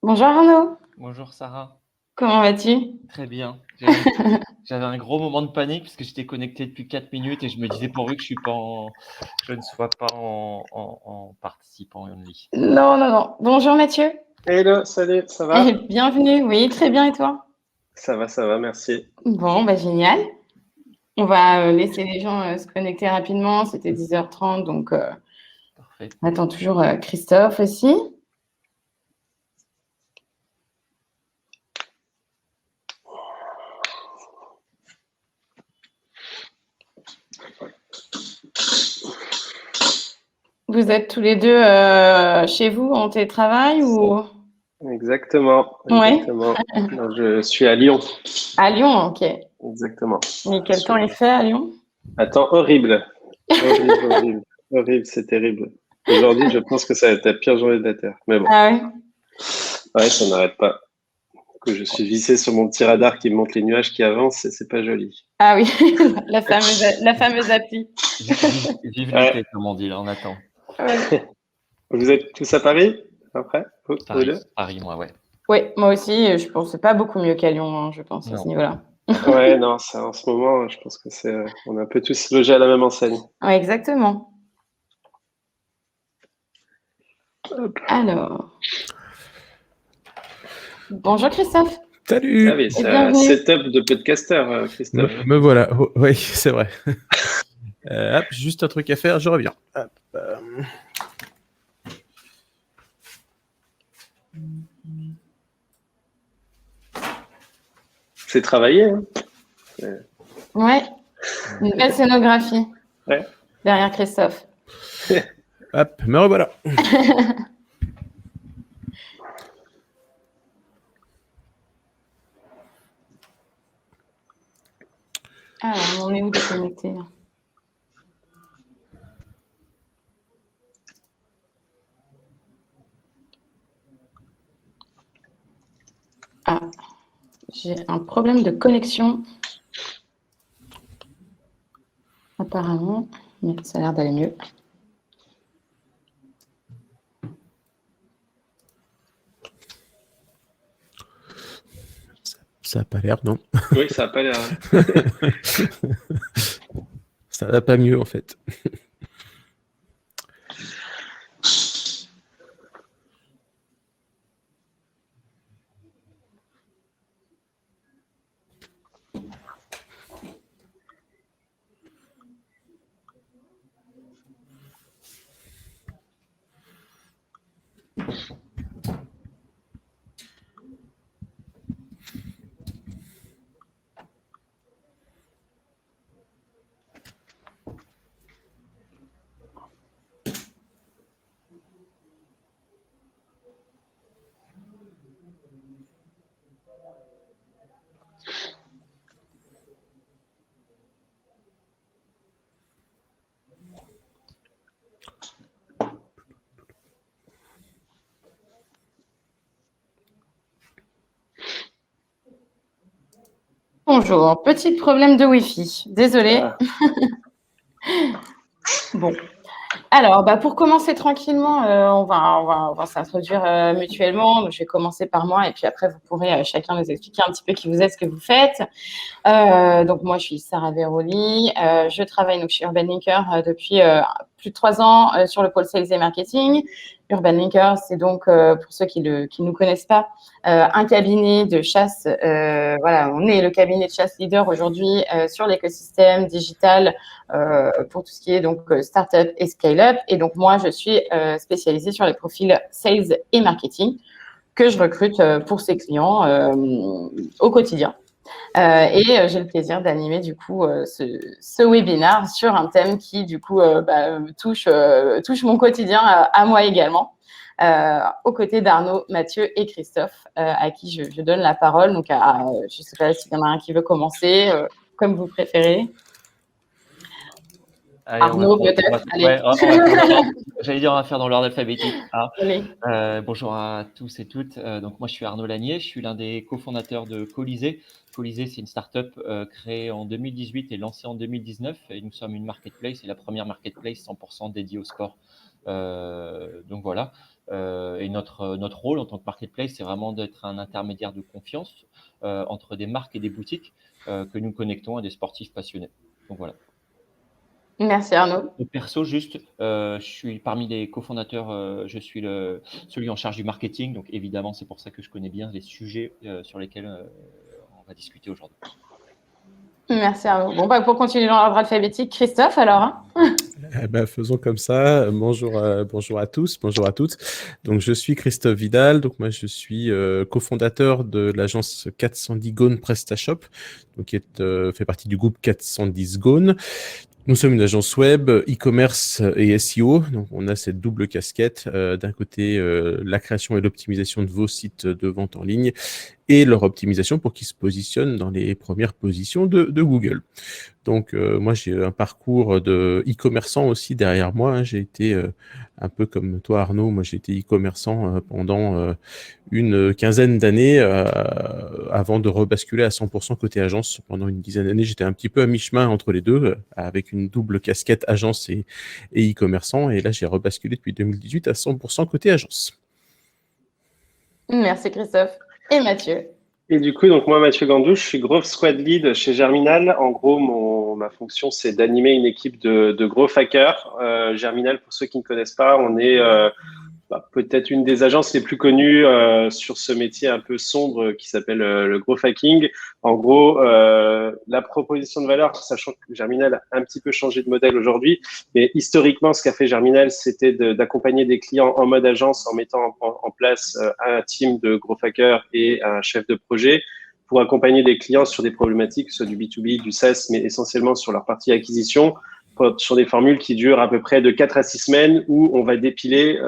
Bonjour Arnaud, Bonjour Sarah, comment vas-tu? très bien. J'avais un gros moment de panique parce que j'étais connecté depuis 4 minutes et je me disais pourvu que je ne sois pas en participant only. Non, non, non. Bonjour Mathieu. Hello, salut, ça va? Bienvenue. Oui, très bien et toi? Ça va, merci. Bon, bah génial. On va laisser les gens se connecter rapidement. C'était 10h30, donc Parfait. on attend toujours Christophe aussi. Vous êtes tous les deux chez vous en télétravail ou? Exactement, Ouais, exactement. Donc, je suis à Lyon, à Lyon, ok. exactement. Mais quel temps il fait à Lyon? Attends, horrible, horrible, horrible, horrible, c'est terrible. Aujourd'hui, je pense que ça va être la pire journée de la Terre. Mais bon, Ah ouais? ouais, ça n'arrête pas. Que je suis vissé sur mon petit radar qui me montre les nuages qui avancent et c'est pas joli. Ah oui, la fameuse appli. Vive Ouais. l'été, comme on dit, là, on attend. Ouais. Vous êtes tous à Paris après, vous deux? Paris, moi, ouais. Oui, moi aussi, je pense que c'est pas beaucoup mieux qu'à Lyon, hein, je pense, à ce Non. niveau-là. Ouais, non, ça, en ce moment, je pense que on est un peu tous logés à la même enseigne. Ouais, exactement. Hop. Alors, bonjour Christophe Salut! Ah oui, et c'est un bienvenue. setup de podcaster, Christophe. Me voilà. Oh, oui, c'est vrai. Hop, juste un truc à faire, je reviens. Hop, C'est travaillé, hein. Ouais, une belle scénographie Ouais. derrière Christophe. hop, me revoilà. Alors, on est où de connecter là? Ah, j'ai un problème de connexion. Apparemment, mais ça a l'air d'aller mieux. Ça n'a pas l'air, non. Oui, ça n'a pas l'air. Ça va pas mieux, en fait. Bonjour, petit problème de Wi-Fi. Désolée. Ah, Bon. Alors, pour commencer tranquillement, on va s'introduire mutuellement. Donc, je vais commencer par moi et puis après, vous pourrez chacun nous expliquer un petit peu qui vous êtes, ce que vous faites. Donc, moi, je suis Sarah Veroli. Je travaille donc, chez Urban Linker depuis plus de 3 ans sur le pôle Sales et Marketing. Urban Linker, c'est donc, pour ceux qui ne nous connaissent pas, un cabinet de chasse. Voilà, on est le cabinet de chasse leader aujourd'hui sur l'écosystème digital pour tout ce qui est donc startup et scale-up. Et donc moi, je suis spécialisée sur les profils sales et marketing que je recrute pour ces clients au quotidien. Et j'ai le plaisir d'animer du coup ce webinaire sur un thème qui du coup touche mon quotidien à moi également. Aux côtés d'Arnaud, Mathieu et Christophe, à qui je donne la parole. Donc, je ne sais pas s'il y en a un qui veut commencer, comme vous préférez. Allez, Arnaud, peut-être. Allez. Ouais, j'allais dire, on va faire dans l'ordre alphabétique. Allez. Bonjour à tous et toutes. Donc, moi, je suis Arnaud Lanier. Je suis l'un des cofondateurs de Colisée. Colisée, c'est une start-up créée en 2018 et lancée en 2019. Et nous sommes une marketplace, et la première marketplace 100% dédiée au sport. Donc, voilà. Et notre rôle en tant que marketplace, c'est vraiment d'être un intermédiaire de confiance entre des marques et des boutiques que nous connectons à des sportifs passionnés. Donc voilà. Merci Arnaud. Et perso, juste, je suis parmi les cofondateurs, je suis celui en charge du marketing. Donc évidemment, c'est pour ça que je connais bien les sujets sur lesquels on va discuter aujourd'hui. Merci Arnaud. Bon, pour continuer dans l'ordre alphabétique, Christophe alors. Faisons comme ça. Bonjour à tous, bonjour à toutes. Donc, je suis Christophe Vidal. Donc, moi, je suis cofondateur de l'agence 410 Gone PrestaShop, donc qui fait partie du groupe 410 Gone. Nous sommes une agence web, e-commerce et SEO. Donc, on a cette double casquette. D'un côté, la création et l'optimisation de vos sites de vente en ligne et leur optimisation pour qu'ils se positionnent dans les premières positions de Google. Donc, moi, j'ai un parcours de e-commerçant aussi derrière moi. J'ai été un peu comme toi, Arnaud. Moi, j'ai été e-commerçant pendant une quinzaine d'années avant de rebasculer à 100% côté agence. Pendant une dizaine d'années, j'étais un petit peu à mi-chemin entre les deux, avec une double casquette agence et e-commerçant. Et là, j'ai rebasculé depuis 2018 à 100% côté agence. Merci Christophe. Et Mathieu. Et du coup, donc moi, Mathieu Gandou, je suis Growth Squad Lead chez Germinal. En gros, ma fonction, c'est d'animer une équipe de growth hackers. Germinal, pour ceux qui ne connaissent pas, on est peut-être une des agences les plus connues sur ce métier un peu sombre qui s'appelle le growth hacking. En gros, la proposition de valeur, sachant que Germinal a un petit peu changé de modèle aujourd'hui, mais historiquement, ce qu'a fait Germinal, c'était d'accompagner des clients en mode agence en mettant en place un team de growth hackers et un chef de projet pour accompagner des clients sur des problématiques, soit du B2B, du SaaS, mais essentiellement sur leur partie acquisition, sur des formules qui durent à peu près de 4 à 6 semaines où on va dépiler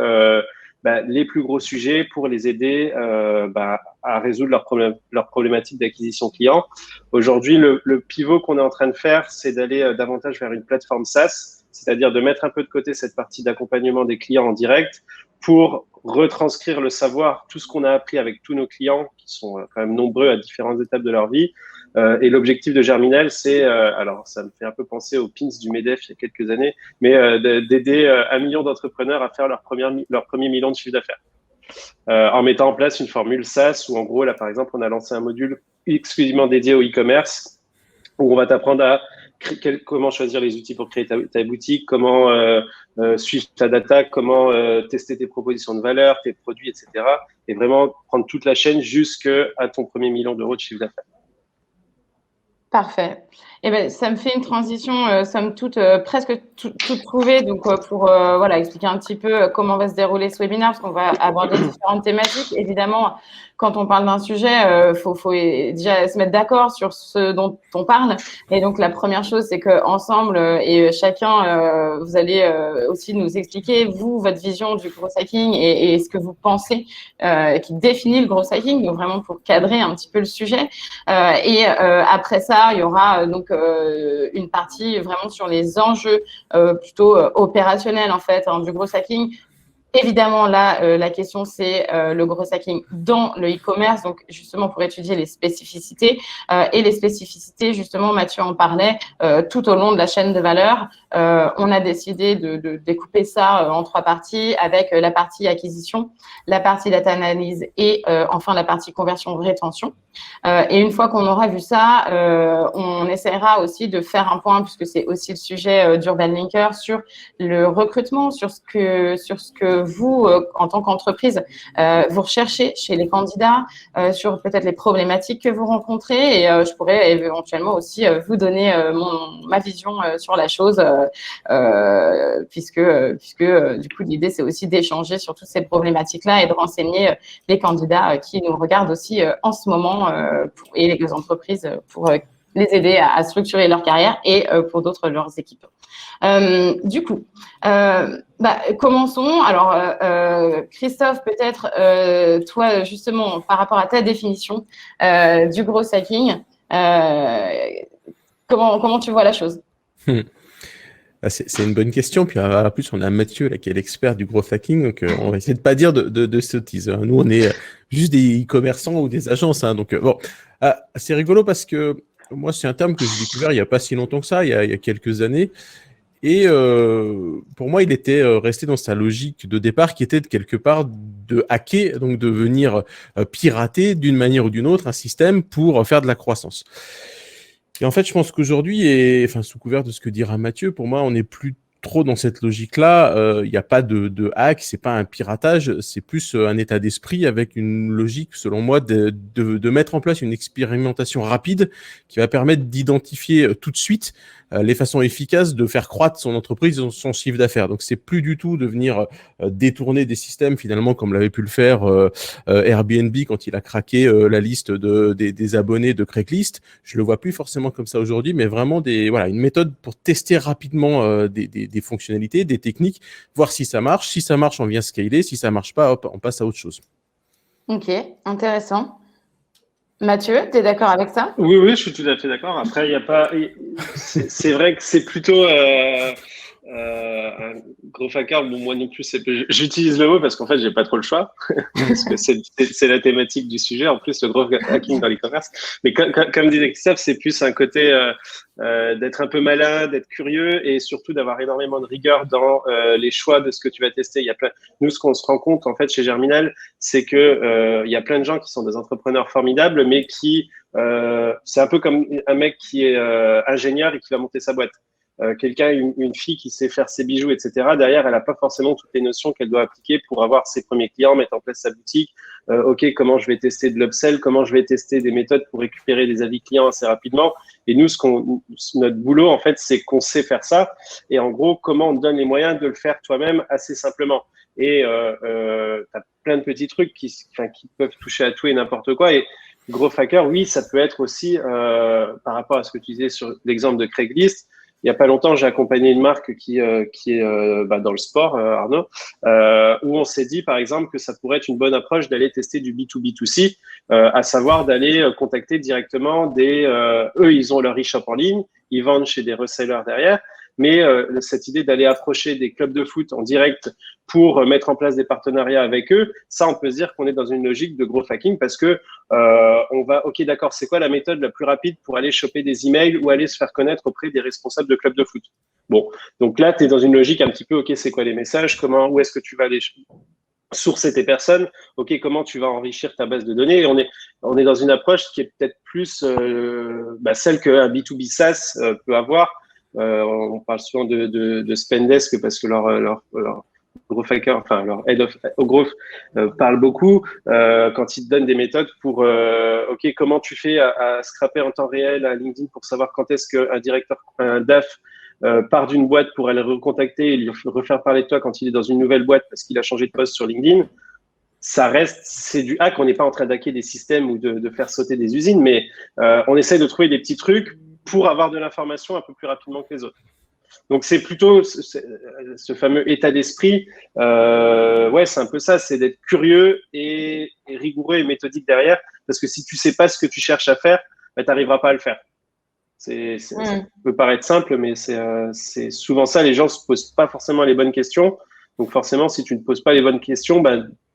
les plus gros sujets pour les aider à résoudre leurs problématiques d'acquisition client. Aujourd'hui, le pivot qu'on est en train de faire, c'est d'aller davantage vers une plateforme SaaS, c'est-à-dire de mettre un peu de côté cette partie d'accompagnement des clients en direct pour retranscrire le savoir, tout ce qu'on a appris avec tous nos clients qui sont quand même nombreux à différentes étapes de leur vie. Et l'objectif de Germinal, c'est, alors ça me fait un peu penser aux pins du MEDEF il y a quelques années, mais d'aider 1 million d'entrepreneurs à faire leur premier million de chiffre d'affaires. En mettant en place une formule SaaS où en gros, là par exemple, on a lancé un module exclusivement dédié au e-commerce où on va t'apprendre à comment choisir les outils pour créer ta boutique, comment suivre ta data, comment tester tes propositions de valeur, tes produits, etc. Et vraiment prendre toute la chaîne jusqu'à ton premier million d'euros de chiffre d'affaires. Parfait. Eh ben, ça me fait une transition, somme toute, presque toute trouvée. Donc, pour expliquer un petit peu comment va se dérouler ce webinaire, parce qu'on va aborder différentes thématiques. Évidemment, quand on parle d'un sujet, faut déjà se mettre d'accord sur ce dont on parle. Et donc, la première chose, c'est qu'ensemble et chacun, vous allez aussi nous expliquer, vous, votre vision du growth hacking et ce que vous pensez qui définit le growth hacking, donc vraiment pour cadrer un petit peu le sujet. Après ça, il y aura donc une partie vraiment sur les enjeux plutôt opérationnels en fait du growth hacking. Évidemment, là, la question, c'est le growth hacking dans le e-commerce, donc justement pour étudier les spécificités. Et les spécificités, justement, Mathieu en parlait, tout au long de la chaîne de valeur. On a décidé de découper ça en 3 parties, avec la partie acquisition, la partie data analyse et enfin la partie conversion-rétention. Et une fois qu'on aura vu ça, on essaiera aussi de faire un point, puisque c'est aussi le sujet d'Urban Linker, sur le recrutement, sur ce que vous, en tant qu'entreprise, vous recherchez chez les candidats, sur peut-être les problématiques que vous rencontrez. Et je pourrais éventuellement aussi vous donner ma vision sur la chose, puisque du coup, l'idée, c'est aussi d'échanger sur toutes ces problématiques-là et de renseigner les candidats qui nous regardent aussi en ce moment et les entreprises pour les aider à structurer leur carrière et pour d'autres, leurs équipes. Du coup, commençons. Alors, Christophe, peut-être, toi, justement, par rapport à ta définition du growth hacking, comment tu vois la chose? C'est une bonne question. Puis en plus, on a Mathieu là, qui est l'expert du growth hacking. Donc, on va essayer de pas dire de sottises. Nous, on est juste des e-commerçants ou des agences. Donc, c'est rigolo parce que moi, c'est un terme que j'ai découvert il n'y a pas si longtemps que ça, il y a quelques années. Et pour moi, il était resté dans sa logique de départ qui était de quelque part de hacker, donc de venir pirater d'une manière ou d'une autre un système pour faire de la croissance. Et en fait, je pense qu'aujourd'hui, et enfin sous couvert de ce que dira Mathieu, pour moi, on n'est plus trop dans cette logique-là. Il n'y a pas de hack, c'est pas un piratage, c'est plus un état d'esprit avec une logique, selon moi, de mettre en place une expérimentation rapide qui va permettre d'identifier tout de suite les façons efficaces de faire croître son entreprise, son chiffre d'affaires. Donc, c'est plus du tout de venir détourner des systèmes, finalement, comme l'avait pu le faire Airbnb quand il a craqué la liste des abonnés de Craigslist. Je le vois plus forcément comme ça aujourd'hui, mais vraiment une méthode pour tester rapidement des fonctionnalités, des techniques, voir si ça marche. Si ça marche, on vient scaler. Si ça marche pas, hop, on passe à autre chose. Ok, intéressant. Mathieu, tu es d'accord avec ça? Oui, oui, je suis tout à fait d'accord. Après, il y a pas. C'est vrai que c'est plutôt un gros hacker. Bon, moi non plus, j'utilise le mot parce qu'en fait, j'ai pas trop le choix parce que c'est la thématique du sujet. En plus, le gros hacking dans l'e-commerce. Mais comme disait Christophe, c'est plus un côté d'être un peu malin, d'être curieux et surtout d'avoir énormément de rigueur dans les choix de ce que tu vas tester. Nous, ce qu'on se rend compte en fait chez Germinal, c'est que il y a plein de gens qui sont des entrepreneurs formidables, mais qui c'est un peu comme un mec qui est ingénieur et qui va monter sa boîte. Quelqu'un, une fille qui sait faire ses bijoux, etc. Derrière, elle n'a pas forcément toutes les notions qu'elle doit appliquer pour avoir ses premiers clients, mettre en place sa boutique. OK, comment je vais tester de l'upsell, comment je vais tester des méthodes pour récupérer des avis clients assez rapidement. Et nous, notre boulot, en fait, c'est qu'on sait faire ça. Et en gros, comment on te donne les moyens de le faire toi-même assez simplement. Et tu as plein de petits trucs qui peuvent toucher à tout et n'importe quoi. Et Growth Hacker, oui, ça peut être aussi, par rapport à ce que tu disais sur l'exemple de Craigslist, il n'y a pas longtemps, j'ai accompagné une marque qui est dans le sport, Arnaud, où on s'est dit, par exemple, que ça pourrait être une bonne approche d'aller tester du B2B2C, à savoir d'aller contacter directement eux, ils ont leur e-shop en ligne, ils vendent chez des resellers derrière, mais cette idée d'aller approcher des clubs de foot en direct pour mettre en place des partenariats avec eux, ça, on peut se dire qu'on est dans une logique de growth hacking parce que on va, OK, d'accord, c'est quoi la méthode la plus rapide pour aller choper des emails ou aller se faire connaître auprès des responsables de clubs de foot? Bon, donc là, tu es dans une logique un petit peu, OK, c'est quoi les messages? Où est-ce que tu vas aller sourcer tes personnes? OK, comment tu vas enrichir ta base de données? Et on est dans une approche qui est peut-être plus celle qu'un B2B SaaS peut avoir. On parle souvent de Spendesk parce que leur growth hacker, enfin leur head of growth parle beaucoup quand ils te donnent des méthodes pour OK, comment tu fais à scraper en temps réel à LinkedIn pour savoir quand est-ce qu'un directeur, un DAF part d'une boîte pour aller le recontacter et lui refaire parler de toi quand il est dans une nouvelle boîte parce qu'il a changé de poste sur LinkedIn. Ça reste, c'est du hack. On n'est pas en train d'hacker des systèmes ou de faire sauter des usines, mais on essaie de trouver des petits trucs pour avoir de l'information un peu plus rapidement que les autres. Donc, c'est plutôt ce fameux état d'esprit. Ouais, c'est un peu ça, c'est d'être curieux et rigoureux et méthodique derrière. Parce que si tu sais pas ce que tu cherches à faire, tu n'arriveras pas à le faire. Ça peut paraître simple, mais c'est souvent ça. Les gens se posent pas forcément les bonnes questions. Donc, forcément, si tu ne poses pas les bonnes questions,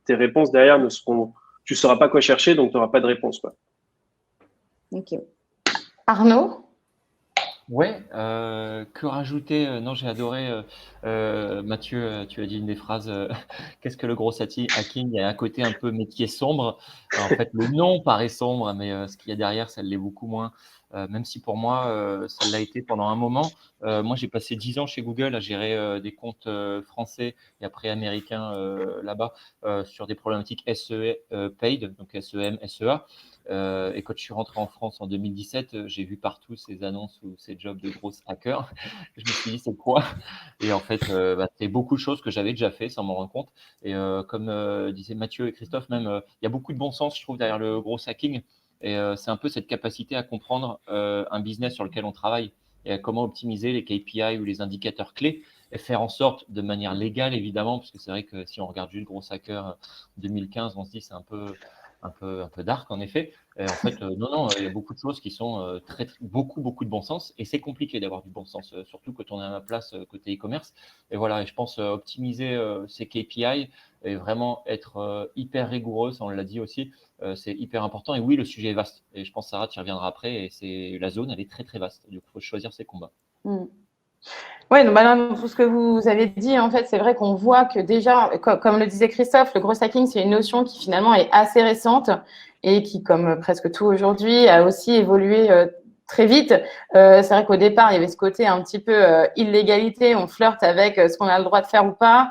tes réponses derrière tu sauras pas quoi chercher, donc tu n'auras pas de réponse, quoi. Ok. Arnaud? Ouais, que rajouter? Non, j'ai adoré, Mathieu, tu as dit une des phrases, qu'est-ce que le gros hacking? Il y a un côté un peu métier sombre. En fait, le nom paraît sombre, mais ce qu'il y a derrière, ça l'est beaucoup moins. Même si pour moi, ça l'a été pendant un moment. Moi, j'ai passé 10 ans chez Google à gérer des comptes français et après américains là-bas sur des problématiques SE paid, donc SEM, SEA. Et quand je suis rentré en France en 2017, j'ai vu partout ces annonces ou ces jobs de gros hackers. Je me suis dit, c'est quoi? Et en fait, c'est beaucoup de choses que j'avais déjà fait sans m'en rendre compte. Et comme disaient Mathieu et Christophe, même, il y a beaucoup de bon sens, je trouve, derrière le gros hacking. Et c'est un peu cette capacité à comprendre un business sur lequel on travaille et à comment optimiser les KPI ou les indicateurs clés et faire en sorte, de manière légale évidemment, parce que c'est vrai que si on regarde juste gros hacker en 2015, on se dit c'est un peu dark en effet. Et en fait, non, il y a beaucoup de choses qui sont beaucoup de bon sens. Et c'est compliqué d'avoir du bon sens, surtout quand on est à ma place côté e-commerce. Et voilà, et je pense optimiser ces KPI et vraiment être hyper rigoureux, ça on l'a dit aussi, c'est hyper important. Et oui, le sujet est vaste. Et je pense, Sarah, tu y reviendras après. Et la zone, elle est très, très vaste. Du coup, il faut choisir ses combats. Oui, dans tout ce que vous avez dit, en fait, c'est vrai qu'on voit que déjà, comme le disait Christophe, le gros hacking, c'est une notion qui finalement est assez récente et qui, comme presque tout aujourd'hui, a aussi évolué très vite. C'est vrai qu'au départ, il y avait ce côté un petit peu illégalité, on flirte avec ce qu'on a le droit de faire ou pas.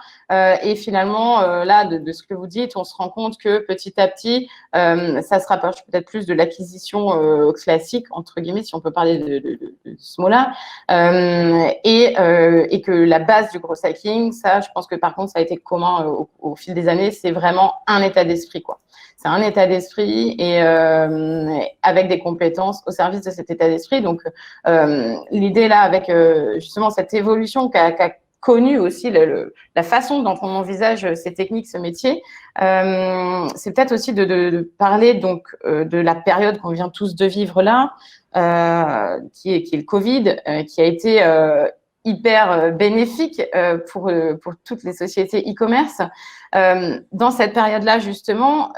Et finalement, là, de ce que vous dites, on se rend compte que petit à petit, ça se rapproche peut-être plus de l'acquisition classique, entre guillemets, si on peut parler de ce mot-là. Et que la base du gros hacking, ça, je pense que par contre, ça a été commun au fil des années, c'est vraiment un état d'esprit, quoi. C'est un état d'esprit et avec des compétences au service de cet état d'esprit. Donc, l'idée là, avec justement cette évolution qu'a connue aussi la façon dont on envisage ces techniques, ce métier, c'est peut-être aussi de parler donc de la période qu'on vient tous de vivre là, qui est le Covid, qui a été hyper bénéfique pour toutes les sociétés e-commerce. Dans cette période-là, justement,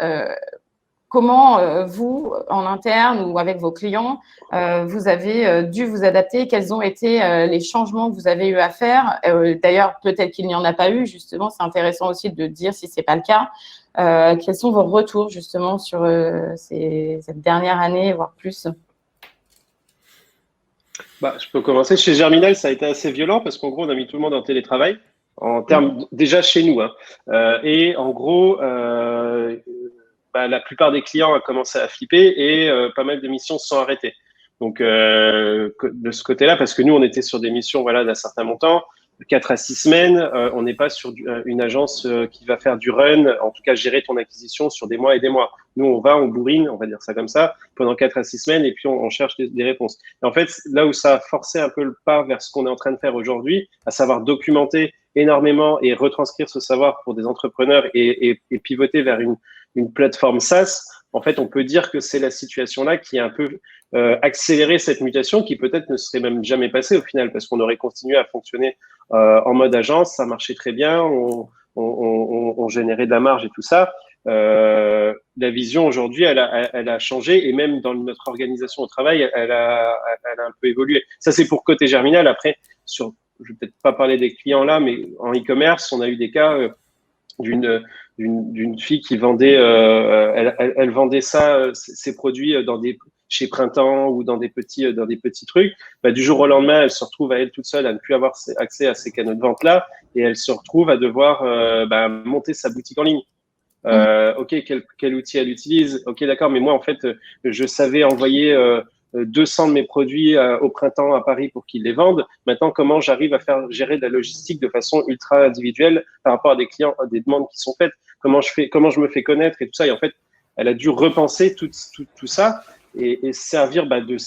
comment vous, en interne ou avec vos clients, vous avez dû vous adapter? Quels ont été les changements que vous avez eu à faire? D'ailleurs, peut-être qu'il n'y en a pas eu, justement. C'est intéressant aussi de dire si ce n'est pas le cas. Quels sont vos retours, justement, sur cette dernière année, voire plus? Je peux commencer. Chez Germinal, ça a été assez violent parce qu'en gros, on a mis tout le monde en télétravail, en termes déjà chez nous. Et en gros, la plupart des clients ont commencé à flipper et pas mal de missions se sont arrêtées. Donc, de ce côté-là, parce que nous, on était sur des missions d'un certain montant, 4 à 6 semaines, on n'est pas sur une agence qui va faire du run, en tout cas gérer ton acquisition sur des mois et des mois. Nous, on bourrine, on va dire ça comme ça, pendant 4 à 6 semaines et puis on cherche des réponses. Et en fait, là où ça a forcé un peu le pas vers ce qu'on est en train de faire aujourd'hui, à savoir documenter énormément et retranscrire ce savoir pour des entrepreneurs et pivoter vers une plateforme SaaS, en fait, on peut dire que c'est la situation-là qui a un peu accéléré cette mutation qui peut-être ne serait même jamais passée au final parce qu'on aurait continué à fonctionner en mode agence, ça marchait très bien, on générait de la marge et tout ça. La vision aujourd'hui, elle a changé et même dans notre organisation au travail, elle a un peu évolué. Ça, c'est pour côté Germinal. Après, je vais peut-être pas parler des clients là, mais en e-commerce, on a eu des cas d'une fille qui vendait, elle vendait ses produits chez Printemps ou dans des petits trucs. Du jour au lendemain, elle se retrouve à elle toute seule à ne plus avoir accès à ces canaux de vente là et elle se retrouve à devoir monter sa boutique en ligne. Ok, quel outil elle utilise? Ok, d'accord, mais moi en fait, je savais envoyer 200 de mes produits au Printemps à Paris pour qu'ils les vendent. Maintenant, comment j'arrive à faire gérer de la logistique de façon ultra individuelle par rapport à des clients, à des demandes qui sont faites? Comment je me fais connaître et tout ça? Et en fait, elle a dû repenser tout ça et servir de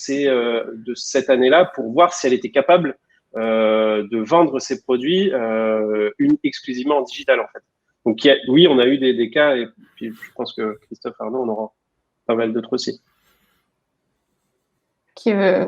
cette année-là pour voir si elle était capable de vendre ses produits exclusivement en digital en fait. Donc oui, on a eu des cas et puis je pense que Christophe, Arnaud, on aura pas mal d'autres aussi. Qui veut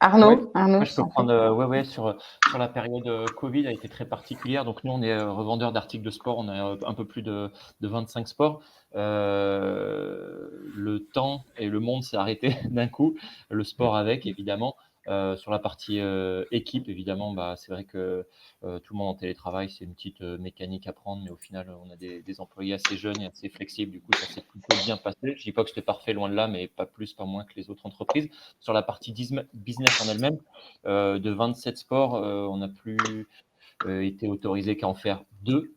Arnaud, Moi, je peux prendre sur la période Covid a été très particulière. Donc nous, on est revendeur d'articles de sport. On a un peu plus de 25 sports. Le temps et le monde s'est arrêté d'un coup. Le sport avec, évidemment. Sur la partie équipe, évidemment, c'est vrai que tout le monde en télétravail, c'est une petite mécanique à prendre, mais au final, on a des employés assez jeunes et assez flexibles. Du coup, ça s'est plutôt bien passé. Je ne dis pas que c'était parfait, loin de là, mais pas plus, pas moins que les autres entreprises. Sur la partie business en elle-même, de 27 sports, on n'a plus été autorisé qu'à en faire 2,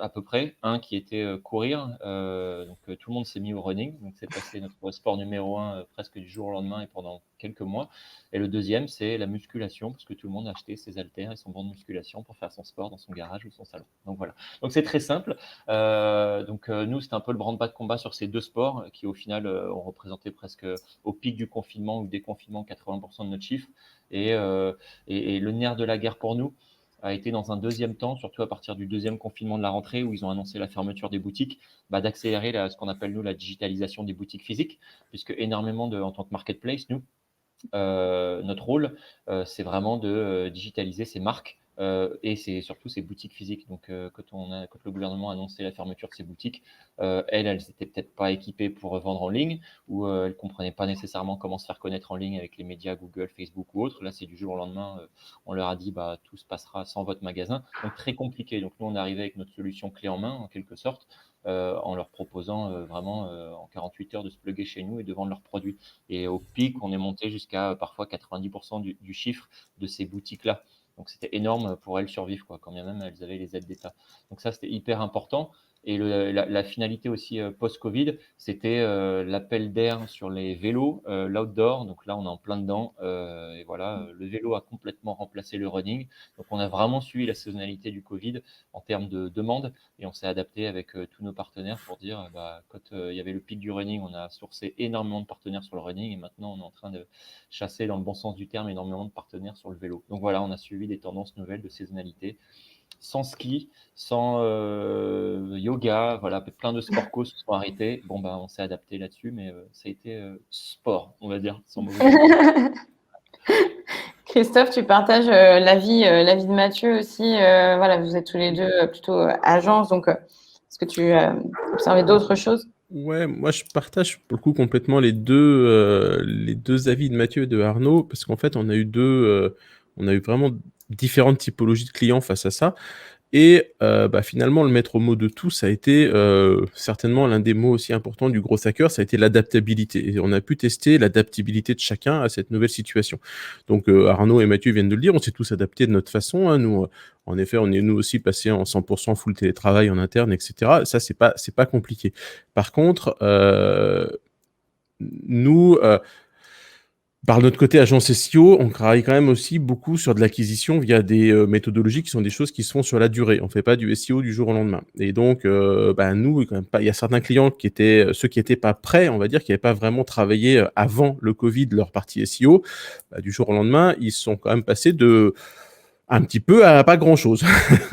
à peu près, un qui était courir, donc tout le monde s'est mis au running, donc c'est passé notre sport numéro 1 presque du jour au lendemain et pendant quelques mois, et le deuxième c'est la musculation, parce que tout le monde a acheté ses haltères et son banc de musculation pour faire son sport dans son garage ou son salon, donc voilà, donc c'est très simple, nous c'était un peu le branle-bas de combat sur ces 2 sports qui au final ont représenté presque au pic du confinement ou déconfinement 80% de notre chiffre, et le nerf de la guerre pour nous a été dans un deuxième temps, surtout à partir du deuxième confinement de la rentrée où ils ont annoncé la fermeture des boutiques, d'accélérer ce qu'on appelle nous la digitalisation des boutiques physiques, puisque énormément en tant que marketplace, nous, notre rôle, c'est vraiment de digitaliser ces marques et c'est surtout ces boutiques physiques. Donc, quand le gouvernement a annoncé la fermeture de ces boutiques, elles n'étaient peut-être pas équipées pour vendre en ligne, ou elles ne comprenaient pas nécessairement comment se faire connaître en ligne avec les médias Google, Facebook ou autres. Là, c'est du jour au lendemain, on leur a dit tout se passera sans votre magasin. Donc, très compliqué. Donc, nous, on est arrivé avec notre solution clé en main, en quelque sorte, en leur proposant vraiment en 48 heures de se plugger chez nous et de vendre leurs produits. Et au pic, on est monté jusqu'à parfois 90% du chiffre de ces boutiques-là. Donc, c'était énorme pour elles survivre, quand bien même elles avaient les aides d'État. Donc, ça, c'était hyper important. Et la finalité aussi post-Covid, c'était l'appel d'air sur les vélos, l'outdoor. Donc là, on est en plein dedans. Et voilà, le vélo a complètement remplacé le running. Donc, on a vraiment suivi la saisonnalité du Covid en termes de demande. Et on s'est adapté avec tous nos partenaires pour dire, quand il y avait le pic du running, on a sourcé énormément de partenaires sur le running. Et maintenant, on est en train de chasser, dans le bon sens du terme, énormément de partenaires sur le vélo. Donc voilà, on a suivi des tendances nouvelles de saisonnalité. Sans ski, sans yoga, voilà, plein de sports co se sont arrêtés. Bon, on s'est adapté là-dessus, mais ça a été sport, on va dire, sans mauvais jeu. Christophe, tu partages l'avis de Mathieu aussi. Voilà, vous êtes tous les deux plutôt agences, donc est-ce que tu as observé d'autres choses? Ouais, moi je partage pour le coup complètement les deux avis de Mathieu et de Arnaud, parce qu'en fait on a eu vraiment différentes typologies de clients face à ça. Et finalement, le maître mot de tout, ça a été certainement l'un des mots aussi importants du gros hacker, ça a été l'adaptabilité. Et on a pu tester l'adaptabilité de chacun à cette nouvelle situation. Donc Arnaud et Mathieu viennent de le dire, on s'est tous adaptés de notre façon. Hein. Nous, en effet, on est nous aussi passés en 100% full télétravail en interne, etc. Ça, c'est pas compliqué. Par contre, nous... par notre côté, agence SEO, on travaille quand même aussi beaucoup sur de l'acquisition via des méthodologies qui sont des choses qui se font sur la durée. On ne fait pas du SEO du jour au lendemain. Et donc, nous, quand même pas, il y a certains clients qui étaient, ceux qui n'étaient pas prêts, on va dire, qui n'avaient pas vraiment travaillé avant le Covid leur partie SEO, du jour au lendemain, ils sont quand même passés de un petit peu à pas grand-chose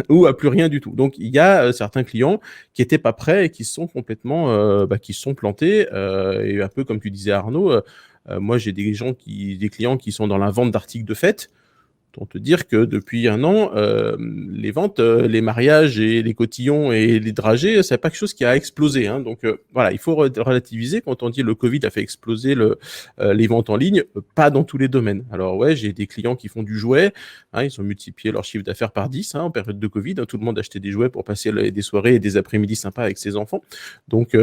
ou à plus rien du tout. Donc, il y a certains clients qui n'étaient pas prêts et qui se sont complètement qui se sont plantés. Et un peu comme tu disais, Arnaud, moi, j'ai des clients qui sont dans la vente d'articles de fête. Autant te dire que depuis un an, les ventes, les mariages et les cotillons et les dragées, c'est pas quelque chose qui a explosé. Hein. Donc voilà, il faut relativiser. Quand on dit le Covid a fait exploser les ventes en ligne, pas dans tous les domaines. Alors ouais, j'ai des clients qui font du jouet. Hein, ils ont multiplié leur chiffre d'affaires par 10 en période de Covid. Hein, tout le monde achetait des jouets pour passer des soirées et des après-midi sympas avec ses enfants. Donc,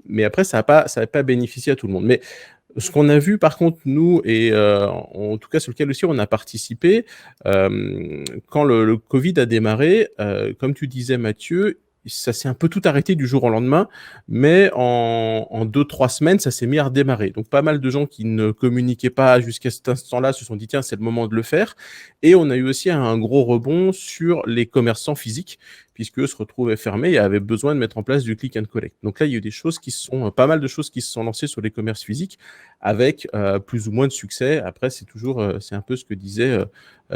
mais après, ça n'a pas bénéficié à tout le monde. Mais ce qu'on a vu, par contre, nous, et en tout cas sur lequel aussi on a participé, quand le Covid a démarré, comme tu disais, Mathieu, ça s'est un peu tout arrêté du jour au lendemain, mais en 2-3 semaines, ça s'est mis à redémarrer. Donc, pas mal de gens qui ne communiquaient pas jusqu'à cet instant-là se sont dit, tiens, c'est le moment de le faire. Et on a eu aussi un gros rebond sur les commerçants physiques, puisque eux se retrouvaient fermés et avaient besoin de mettre en place du click and collect. Donc là, il y a eu pas mal de choses qui se sont lancées sur les commerces physiques avec plus ou moins de succès. Après, c'est un peu ce que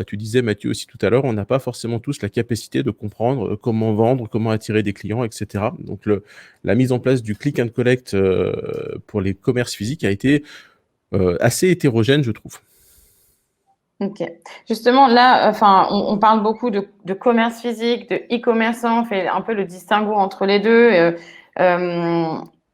tu disais, Mathieu, aussi tout à l'heure, on n'a pas forcément tous la capacité de comprendre comment vendre, comment attirer des clients, etc. Donc la mise en place du click and collect pour les commerces physiques a été assez hétérogène, je trouve. Ok. Justement, là, on parle beaucoup de commerce physique, de e-commerçant, on fait un peu le distinguo entre les deux.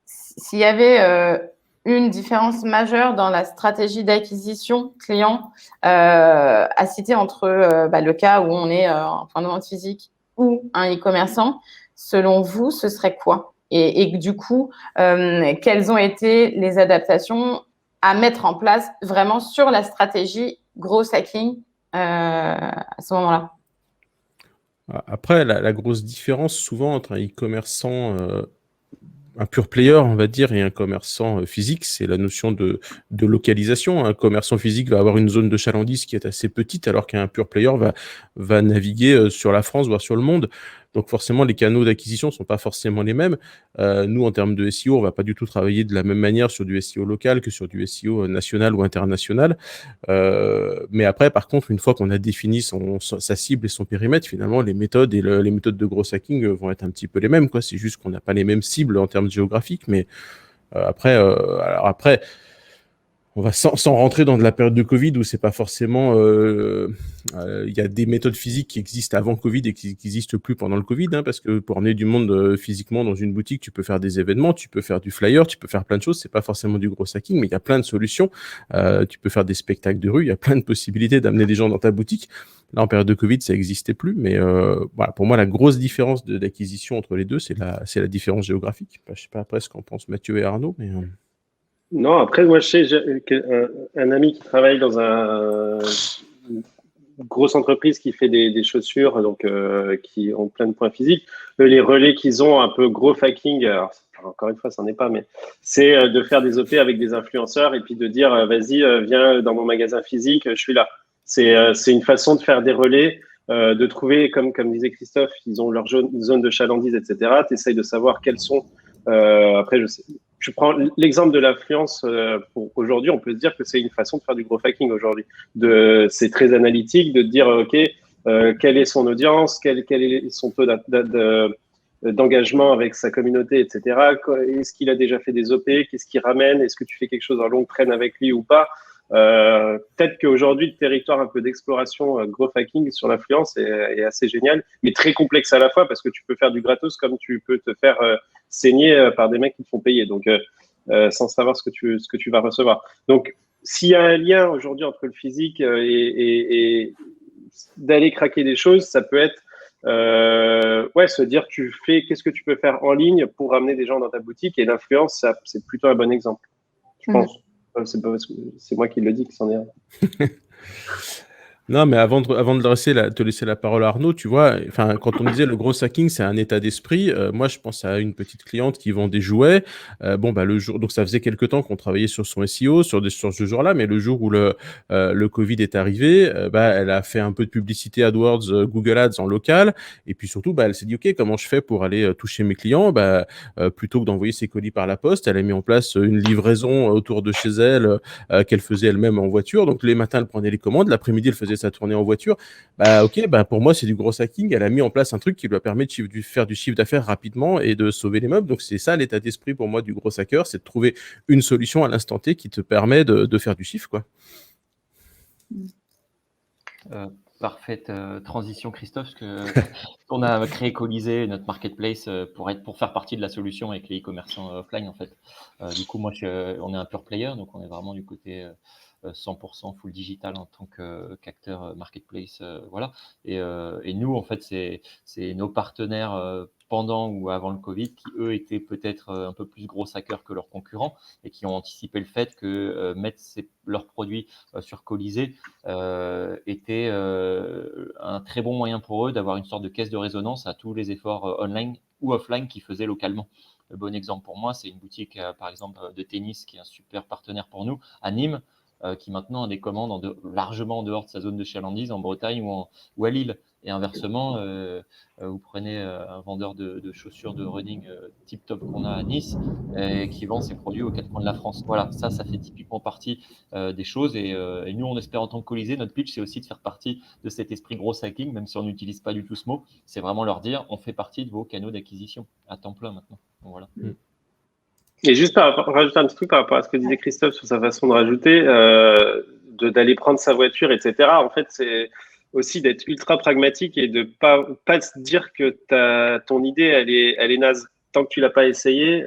S'il y avait une différence majeure dans la stratégie d'acquisition client à citer entre le cas où on est en point de vente physique ou un e-commerçant, selon vous, ce serait quoi? Et du coup, quelles ont été les adaptations à mettre en place vraiment sur la stratégie gros hacking à ce moment-là? Après, la grosse différence souvent entre un e-commerçant, un pure player, on va dire, et un commerçant physique, c'est la notion de localisation. Un commerçant physique va avoir une zone de chalandise qui est assez petite, alors qu'un pure player va naviguer sur la France, voire sur le monde. Donc forcément, les canaux d'acquisition sont pas forcément les mêmes. Nous, en termes de SEO, on va pas du tout travailler de la même manière sur du SEO local que sur du SEO national ou international. Mais après, par contre, une fois qu'on a défini sa cible et son périmètre, finalement, les méthodes et les méthodes de gros hacking vont être un petit peu les mêmes, quoi. C'est juste qu'on n'a pas les mêmes cibles en termes géographiques, mais après, on va sans rentrer dans de la période de Covid où c'est pas forcément, il y a des méthodes physiques qui existent avant Covid et qui n'existent plus pendant le Covid, hein, parce que pour emmener du monde physiquement dans une boutique, tu peux faire des événements, tu peux faire du flyer, tu peux faire plein de choses. C'est pas forcément du gros hacking, mais il y a plein de solutions. Tu peux faire des spectacles de rue, il y a plein de possibilités d'amener des gens dans ta boutique. Là, en période de Covid, ça n'existait plus, mais voilà, pour moi, la grosse différence d'acquisition entre les deux, c'est la différence géographique. Je sais pas après ce qu'en pensent Mathieu et Arnaud, mais Non, après, moi, je sais, j'ai un ami qui travaille dans une grosse entreprise qui fait des chaussures, donc qui ont plein de points physiques. Eux, les relais qu'ils ont, un peu gros hacking, alors, encore une fois, ça n'en est pas, mais c'est de faire des OP avec des influenceurs et puis de dire, vas-y, viens dans mon magasin physique, je suis là. C'est une façon de faire des relais, de trouver, comme disait Christophe, ils ont leur zone de chalandise, etc. Tu essayes de savoir quels sont. Après, je prends l'exemple de l'influence. Pour aujourd'hui, on peut se dire que c'est une façon de faire du gros hacking aujourd'hui. C'est très analytique de dire, OK, quelle est son audience, quel est son taux d'engagement avec sa communauté, etc. Est-ce qu'il a déjà fait des OP? Qu'est-ce qu'il ramène? Est-ce que tu fais quelque chose en longue traîne avec lui ou pas? Peut-être qu'aujourd'hui, le territoire un peu d'exploration growth hacking sur l'influence est assez génial, mais très complexe à la fois parce que tu peux faire du gratos comme tu peux te faire saigner par des mecs qui te font payer, donc sans savoir ce que tu vas recevoir. Donc, s'il y a un lien aujourd'hui entre le physique et d'aller craquer des choses, ça peut être se dire qu'est-ce que tu peux faire en ligne pour ramener des gens dans ta boutique, et l'influence, c'est plutôt un bon exemple, je pense. C'est pas parce que c'est moi qui le dis que c'en est un. Non, mais avant de te laisser la parole à Arnaud, tu vois, enfin, quand on disait le gros hacking, c'est un état d'esprit. Moi, je pense à une petite cliente qui vend des jouets. Le jour, donc ça faisait quelque temps qu'on travaillait sur son SEO, sur ce jour-là, mais le jour où le Covid est arrivé, elle a fait un peu de publicité AdWords, Google Ads en local, et puis surtout, elle s'est dit, ok, comment je fais pour aller toucher mes clients? Plutôt que d'envoyer ses colis par la poste, elle a mis en place une livraison autour de chez elle qu'elle faisait elle-même en voiture. Donc les matins, elle prenait les commandes, l'après-midi, elle faisait sa tournée en voiture. Pour moi, c'est du gros hacking. Elle a mis en place un truc qui lui permet de faire du chiffre d'affaires rapidement et de sauver les meubles. Donc c'est ça l'état d'esprit pour moi du gros hacker, c'est de trouver une solution à l'instant T qui te permet de faire du chiffre, quoi. Parfaite transition, Christophe, parce qu'on a créé Colisée, notre marketplace, pour faire partie de la solution avec les e-commerçants offline, en fait. Du coup, on est un pure player, donc on est vraiment du côté 100% full digital en tant qu'acteur marketplace, voilà. Et nous, en fait, c'est nos partenaires pendant ou avant le Covid qui, eux, étaient peut-être un peu plus gros hackers que leurs concurrents et qui ont anticipé le fait que mettre leurs produits sur Colisée était un très bon moyen pour eux d'avoir une sorte de caisse de résonance à tous les efforts online ou offline qu'ils faisaient localement. Le bon exemple pour moi, c'est une boutique, par exemple, de tennis qui est un super partenaire pour nous, à Nîmes, qui maintenant a des commandes largement en dehors de sa zone de chalandise, en Bretagne ou à Lille. Et inversement, vous prenez un vendeur de chaussures de running tip-top qu'on a à Nice, qui vend ses produits aux quatre coins de la France. Voilà, ça fait typiquement partie des choses. Et nous, on espère en tant que Colisée, notre pitch, c'est aussi de faire partie de cet esprit gros hacking, même si on n'utilise pas du tout ce mot. C'est vraiment leur dire, on fait partie de vos canaux d'acquisition à temps plein maintenant. Donc, voilà. Et juste rajouter un petit truc par rapport à ce que disait Christophe sur sa façon de rajouter, d'aller prendre sa voiture, etc. En fait, c'est aussi d'être ultra pragmatique et de pas se dire que ton idée, elle est naze. Tant que tu l'as pas essayé,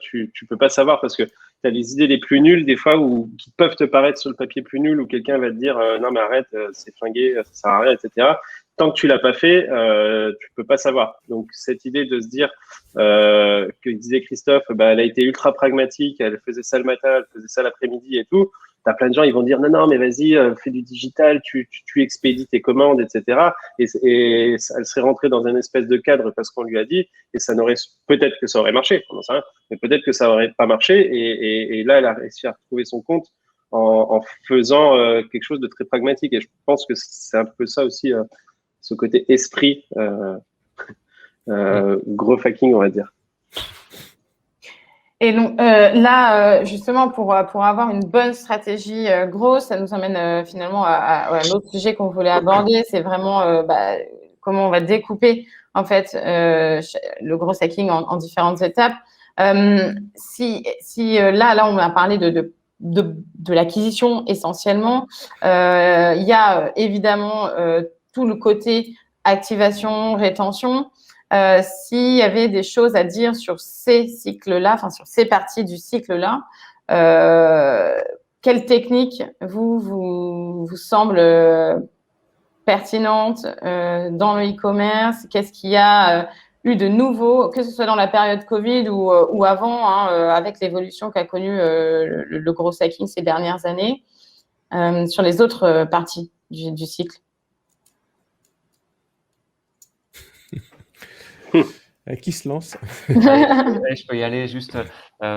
tu peux pas savoir, parce que tu as les idées les plus nulles des fois qui peuvent te paraître sur le papier plus nul, où quelqu'un va te dire non mais arrête, c'est flingué, ça sert à rien, etc. Tant que tu l'as pas fait, tu peux pas savoir. Donc cette idée de se dire que disait Christophe, elle a été ultra pragmatique, elle faisait ça le matin, elle faisait ça l'après-midi et tout. T'as plein de gens, ils vont dire non mais vas-y, fais du digital, tu expédies tes commandes, etc. Et elle serait rentrée dans un espèce de cadre parce qu'on lui a dit, et peut-être que ça aurait marché, on n'en sait rien, mais peut-être que ça aurait pas marché. Et là, elle a réussi à retrouver son compte en faisant quelque chose de très pragmatique. Et je pense que c'est un peu ça aussi. Ce côté esprit gros hacking, on va dire. Et donc là, justement, pour avoir une bonne stratégie grosse, ça nous amène finalement à un autre sujet qu'on voulait aborder. C'est vraiment comment on va découper en fait le gros hacking en différentes étapes. Si là, on a parlé de de l'acquisition essentiellement. Il y a évidemment tout le côté activation, rétention. S'il y avait des choses à dire sur ces cycles-là, enfin sur ces parties du cycle-là, quelle technique vous semble pertinente dans le e-commerce? Qu'est-ce qu'il y a eu de nouveau, que ce soit dans la période Covid ou avant, avec l'évolution qu'a connue le gros hacking ces dernières années, sur les autres parties du cycle? Qui se lance? Je peux y aller juste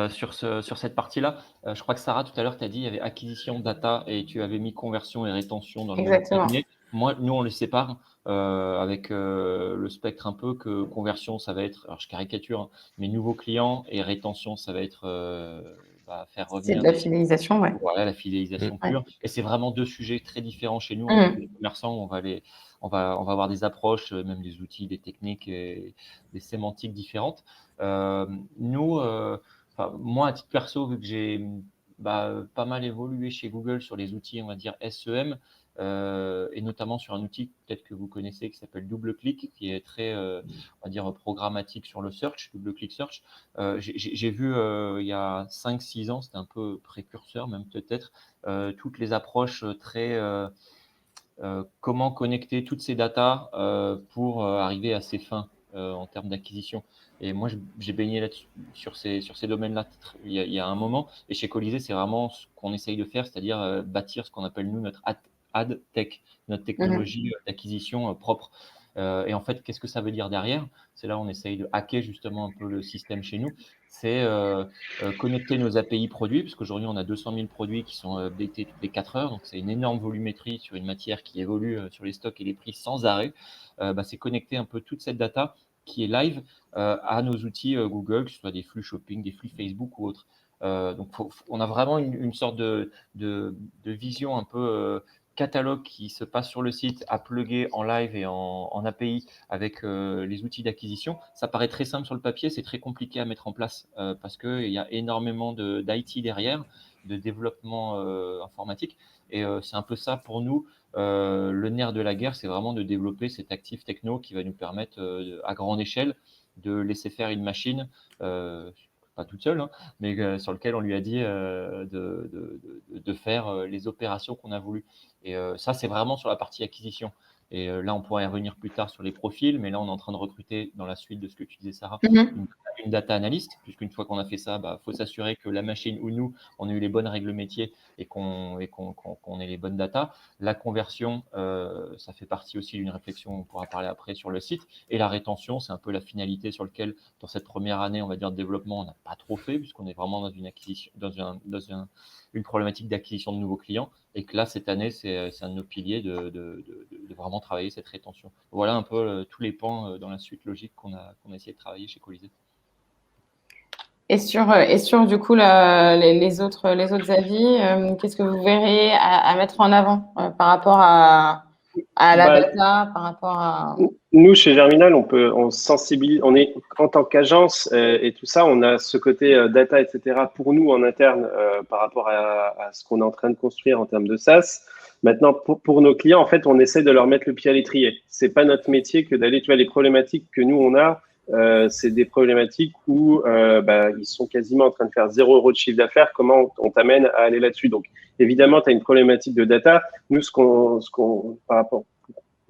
sur cette partie-là. Je crois que Sarah, tout à l'heure, tu as dit il y avait acquisition, data et tu avais mis conversion et rétention dans le même cabinet. Nous, on les sépare avec le spectre un peu que conversion, ça va être, alors je caricature, mes nouveaux clients et rétention, ça va être faire revenir. C'est de la fidélisation, ouais. Voilà, la fidélisation pure. Et c'est vraiment deux sujets très différents chez nous. Les commerçants, on va avoir des approches, même des outils, des techniques et des sémantiques différentes. Nous, moi, à titre perso, vu que j'ai pas mal évolué chez Google sur les outils, on va dire SEM, et notamment sur un outil peut-être que vous connaissez qui s'appelle DoubleClick, qui est très, on va dire, programmatique sur le search, DoubleClick Search. J'ai vu il y a 5-6 ans, c'était un peu précurseur même peut-être, toutes les approches très… comment connecter toutes ces datas pour arriver à ses fins en termes d'acquisition. Et moi, j'ai baigné là-dessus, sur ces domaines-là il y a un moment. Et chez Colisée, c'est vraiment ce qu'on essaye de faire, c'est-à-dire bâtir ce qu'on appelle, nous, notre ad tech, notre technologie d'acquisition propre. Et en fait, qu'est-ce que ça veut dire derrière? C'est là où on essaye de hacker justement un peu le système chez nous. C'est connecter nos API produits, parce qu'aujourd'hui, on a 200 000 produits qui sont updatés toutes les 4 heures. Donc, c'est une énorme volumétrie sur une matière qui évolue sur les stocks et les prix sans arrêt. C'est connecter un peu toute cette data qui est live à nos outils Google, que ce soit des flux shopping, des flux Facebook ou autres. Donc, on a vraiment une sorte de vision un peu catalogue qui se passe sur le site à plugger en live et en API avec les outils d'acquisition. Ça paraît très simple sur le papier, c'est très compliqué à mettre en place parce qu'il y a énormément d'IT derrière, de développement informatique. Et c'est un peu ça pour nous. Le nerf de la guerre, c'est vraiment de développer cet actif techno qui va nous permettre à grande échelle de laisser faire une machine pas toute seule, mais sur lequel on lui a dit de faire les opérations qu'on a voulu. Et ça, c'est vraiment sur la partie acquisition. Et là, on pourra y revenir plus tard sur les profils, mais là, on est en train de recruter, dans la suite de ce que tu disais, Sarah, une data analyst, puisqu'une fois qu'on a fait ça, faut s'assurer que la machine ou nous, on a eu les bonnes règles métiers et qu'on ait les bonnes datas. La conversion, ça fait partie aussi d'une réflexion, on pourra parler après sur le site. Et la rétention, c'est un peu la finalité sur laquelle, dans cette première année, on va dire, de développement, on n'a pas trop fait, puisqu'on est vraiment dans une acquisition, une problématique d'acquisition de nouveaux clients. Et que là, cette année, c'est un de nos piliers de vraiment travailler cette rétention. Voilà un peu tous les pans dans la suite logique qu'on a essayé de travailler chez Colisée. Et sur du coup les autres avis, qu'est-ce que vous verrez à mettre en avant par rapport à la data, par rapport à… Nous, chez Germinal, on sensibilise, on est en tant qu'agence et tout ça, on a ce côté data, etc. pour nous en interne par rapport à ce qu'on est en train de construire en termes de SaaS. Maintenant, pour nos clients, en fait, on essaie de leur mettre le pied à l'étrier. C'est pas notre métier que d'aller, tu vois, les problématiques que nous on a, c'est des problématiques où ils sont quasiment en train de faire 0 € de chiffre d'affaires. Comment on t'amène à aller là-dessus? Donc, évidemment, tu as une problématique de data. Nous, par rapport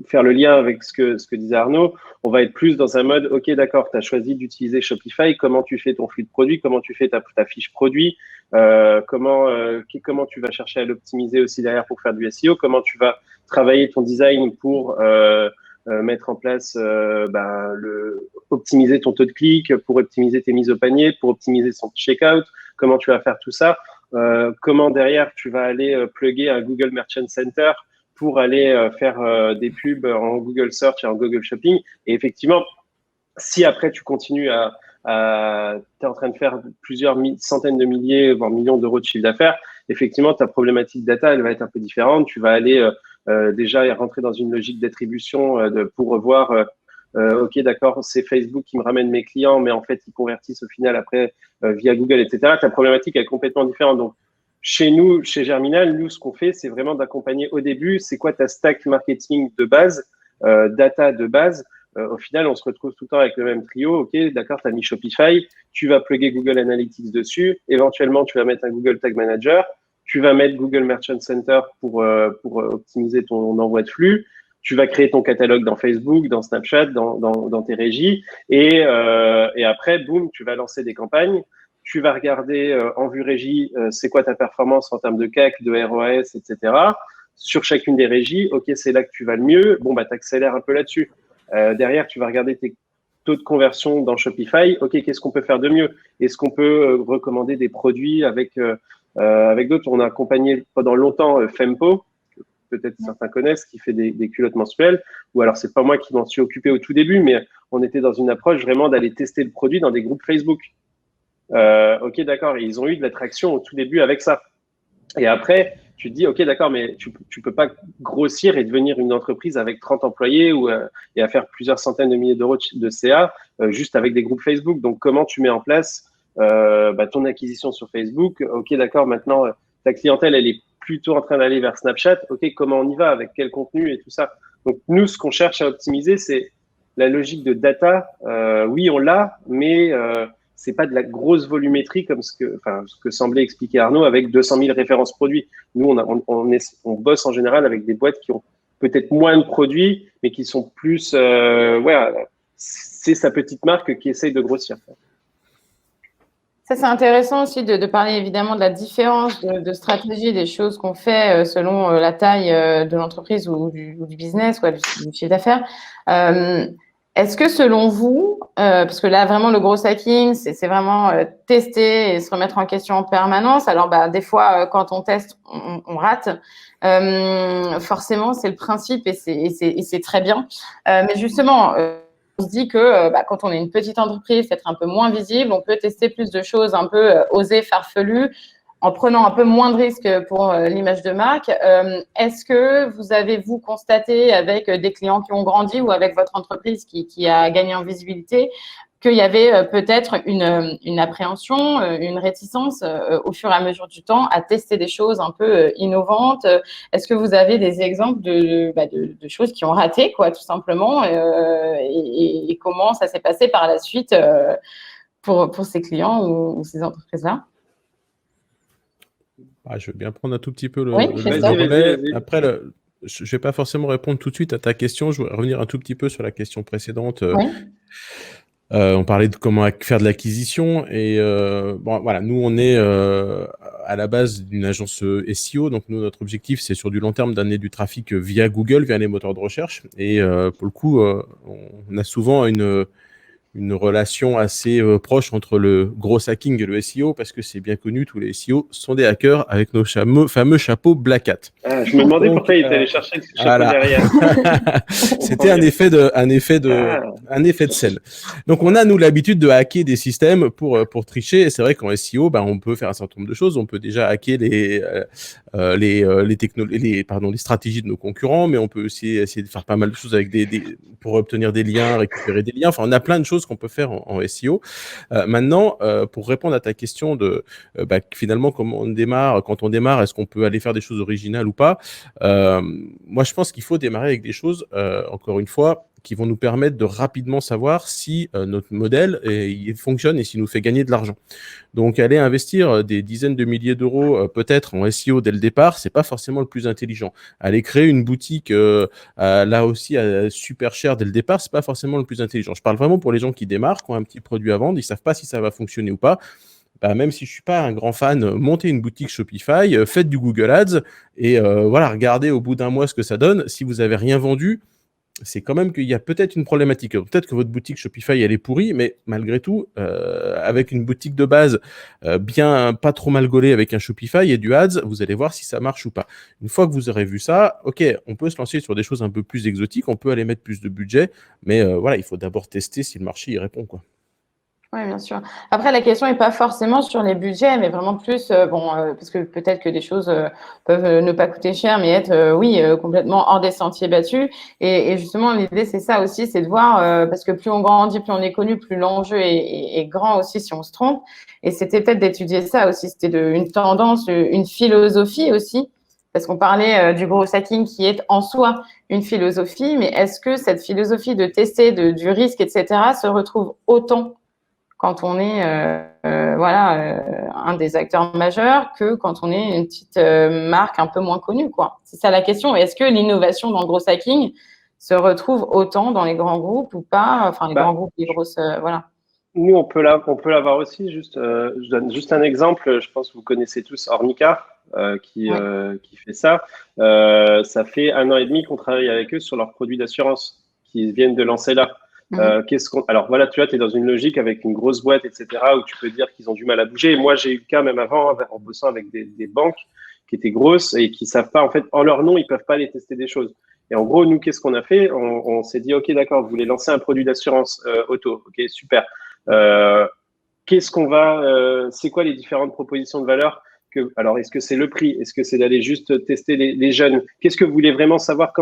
faire le lien avec ce que disait Arnaud, on va être plus dans un mode, ok, d'accord, tu as choisi d'utiliser Shopify, comment tu fais ton flux de produit, comment tu fais ta fiche produit, comment tu vas chercher à l'optimiser aussi derrière pour faire du SEO, comment tu vas travailler ton design pour mettre en place, optimiser ton taux de clic, pour optimiser tes mises au panier, pour optimiser son checkout, comment tu vas faire tout ça, comment derrière tu vas aller plugger un Google Merchant Center pour aller faire des pubs en Google Search et en Google Shopping. Et effectivement, si après tu continues tu es en train de faire plusieurs centaines de milliers, voire millions d'euros de chiffre d'affaires, effectivement, ta problématique data, elle va être un peu différente. Tu vas aller déjà rentrer dans une logique d'attribution pour voir, ok, d'accord, c'est Facebook qui me ramène mes clients, mais en fait, ils convertissent au final après via Google, etc. Ta problématique est complètement différente. Donc, chez nous, chez Germinal, nous, ce qu'on fait, c'est vraiment d'accompagner au début. C'est quoi ta stack marketing de base, data de base. Au final, on se retrouve tout le temps avec le même trio. OK, d'accord, tu as mis Shopify, tu vas plugger Google Analytics dessus. Éventuellement, tu vas mettre un Google Tag Manager. Tu vas mettre Google Merchant Center pour optimiser ton envoi de flux. Tu vas créer ton catalogue dans Facebook, dans Snapchat, dans tes régies. Et après, boum, tu vas lancer des campagnes. Tu vas regarder en vue régie, c'est quoi ta performance en termes de CAC, de ROAS, etc. Sur chacune des régies, OK, c'est là que tu vas le mieux. Bon, bah, tu accélères un peu là-dessus. Derrière, tu vas regarder tes taux de conversion dans Shopify. OK, qu'est-ce qu'on peut faire de mieux? Est-ce qu'on peut recommander des produits avec d'autres? On a accompagné pendant longtemps Fempo, que peut-être certains connaissent, qui fait des culottes mensuelles. Ou alors, c'est pas moi qui m'en suis occupé au tout début, mais on était dans une approche vraiment d'aller tester le produit dans des groupes Facebook. OK, d'accord. Et ils ont eu de l'attraction au tout début avec ça. Et après, tu te dis, OK, d'accord, mais tu peux pas grossir et devenir une entreprise avec 30 employés et à faire plusieurs centaines de milliers d'euros de CA juste avec des groupes Facebook. Donc, comment tu mets en place ton acquisition sur Facebook? OK, d'accord, maintenant, ta clientèle, elle est plutôt en train d'aller vers Snapchat. OK, comment on y va? Avec quel contenu et tout ça? Donc, nous, ce qu'on cherche à optimiser, c'est la logique de data. Oui, on l'a, mais c'est pas de la grosse volumétrie comme ce que semblait expliquer Arnaud avec 200 000 références produits. Nous, on bosse en général avec des boîtes qui ont peut-être moins de produits, mais qui sont plus, c'est sa petite marque qui essaye de grossir. Ça, c'est intéressant aussi de parler évidemment de la différence de stratégie des choses qu'on fait selon la taille de l'entreprise ou du business, du chiffre d'affaires. Est-ce que selon vous, parce que là vraiment le gros hacking, c'est vraiment tester et se remettre en question en permanence. Alors des fois quand on teste, on rate. Forcément, c'est le principe et c'est très bien. Mais justement, on se dit que quand on est une petite entreprise, peut-être un peu moins visible, on peut tester plus de choses un peu osées, farfelues, en prenant un peu moins de risques pour l'image de marque. Est-ce que vous avez, vous, constaté avec des clients qui ont grandi ou avec votre entreprise qui a gagné en visibilité qu'il y avait peut-être une appréhension, une réticence au fur et à mesure du temps à tester des choses un peu innovantes? Est-ce que vous avez des exemples de choses qui ont raté, quoi, tout simplement, et comment ça s'est passé par la suite pour ces clients ou ces entreprises-là? Je veux bien prendre un tout petit peu le Christophe. relais. Vas-y. Après, je ne vais pas forcément répondre tout de suite à ta question. Je voudrais revenir un tout petit peu sur la question précédente. Oui. On parlait de comment faire de l'acquisition. Et voilà, nous, on est à la base d'une agence SEO. Donc, nous, notre objectif, c'est sur du long terme d'amener du trafic via Google, via les moteurs de recherche. Et pour le coup, on a souvent une relation assez proche entre le gros hacking et le SEO, parce que c'est bien connu, tous les SEO sont des hackers avec nos fameux chapeaux Black Hat. Je me demandais pourquoi il était allé chercher le chapeau derrière. C'était un effet de sel. Donc on a nous l'habitude de hacker des systèmes pour tricher, et c'est vrai qu'en SEO, on peut faire un certain nombre de choses. On peut déjà hacker les stratégies de nos concurrents, mais on peut aussi essayer de faire pas mal de choses avec pour obtenir des liens, récupérer des liens. Enfin, on a plein de choses qu'on peut faire en SEO. Maintenant, pour répondre à ta question de finalement comment on démarre, quand on démarre, est-ce qu'on peut aller faire des choses originales ou pas? Moi, je pense qu'il faut démarrer avec des choses, encore une fois, qui vont nous permettre de rapidement savoir si notre modèle il fonctionne et s'il nous fait gagner de l'argent. Donc, aller investir des dizaines de milliers d'euros peut-être en SEO dès le départ, c'est pas forcément le plus intelligent. Aller créer une boutique là aussi super cher dès le départ, c'est pas forcément le plus intelligent. Je parle vraiment pour les gens qui démarrent, qui ont un petit produit à vendre, ils savent pas si ça va fonctionner ou pas. Même si je suis pas un grand fan, montez une boutique Shopify, faites du Google Ads et regardez au bout d'un mois ce que ça donne. Si vous avez rien vendu, c'est quand même qu'il y a peut-être une problématique. Peut-être que votre boutique Shopify, elle est pourrie, mais malgré tout, avec une boutique de base bien pas trop mal gaulée avec un Shopify et du Ads, vous allez voir si ça marche ou pas. Une fois que vous aurez vu ça, ok, on peut se lancer sur des choses un peu plus exotiques, on peut aller mettre plus de budget, mais il faut d'abord tester si le marché y répond, quoi. Oui, bien sûr. Après, la question n'est pas forcément sur les budgets, mais vraiment plus, parce que peut-être que des choses peuvent ne pas coûter cher, mais être, complètement hors des sentiers battus. Et justement, l'idée, c'est ça aussi, c'est de voir, parce que plus on grandit, plus on est connu, plus l'enjeu est grand aussi si on se trompe. Et c'était peut-être d'étudier ça aussi, c'était une tendance, une philosophie aussi, parce qu'on parlait du gros hacking qui est en soi une philosophie, mais est-ce que cette philosophie de tester du risque, etc., se retrouve autant quand on est un des acteurs majeurs que quand on est une petite marque un peu moins connue, quoi. C'est ça la question. Est-ce que l'innovation dans le gros hacking se retrouve autant dans les grands groupes ou pas? Enfin, les grands groupes, les grosses, voilà. Nous, on peut l'avoir aussi. Juste, je donne juste un exemple. Je pense que vous connaissez tous Ornicar, qui fait ça. Ça fait 1 an et demi qu'on travaille avec eux sur leurs produits d'assurance qu'ils viennent de lancer là. Alors voilà, tu vois, tu es dans une logique avec une grosse boîte, etc., où tu peux dire qu'ils ont du mal à bouger. Moi, j'ai eu le cas même avant, en bossant avec des banques qui étaient grosses et qui savent pas, en fait, en leur nom, ils peuvent pas aller tester des choses. Et en gros, nous, qu'est-ce qu'on a fait? On s'est dit, OK, d'accord, vous voulez lancer un produit d'assurance auto. OK, super. C'est quoi les différentes propositions de valeur alors, est-ce que c'est le prix? Est-ce que c'est d'aller juste tester les jeunes? Qu'est-ce que vous voulez vraiment savoir?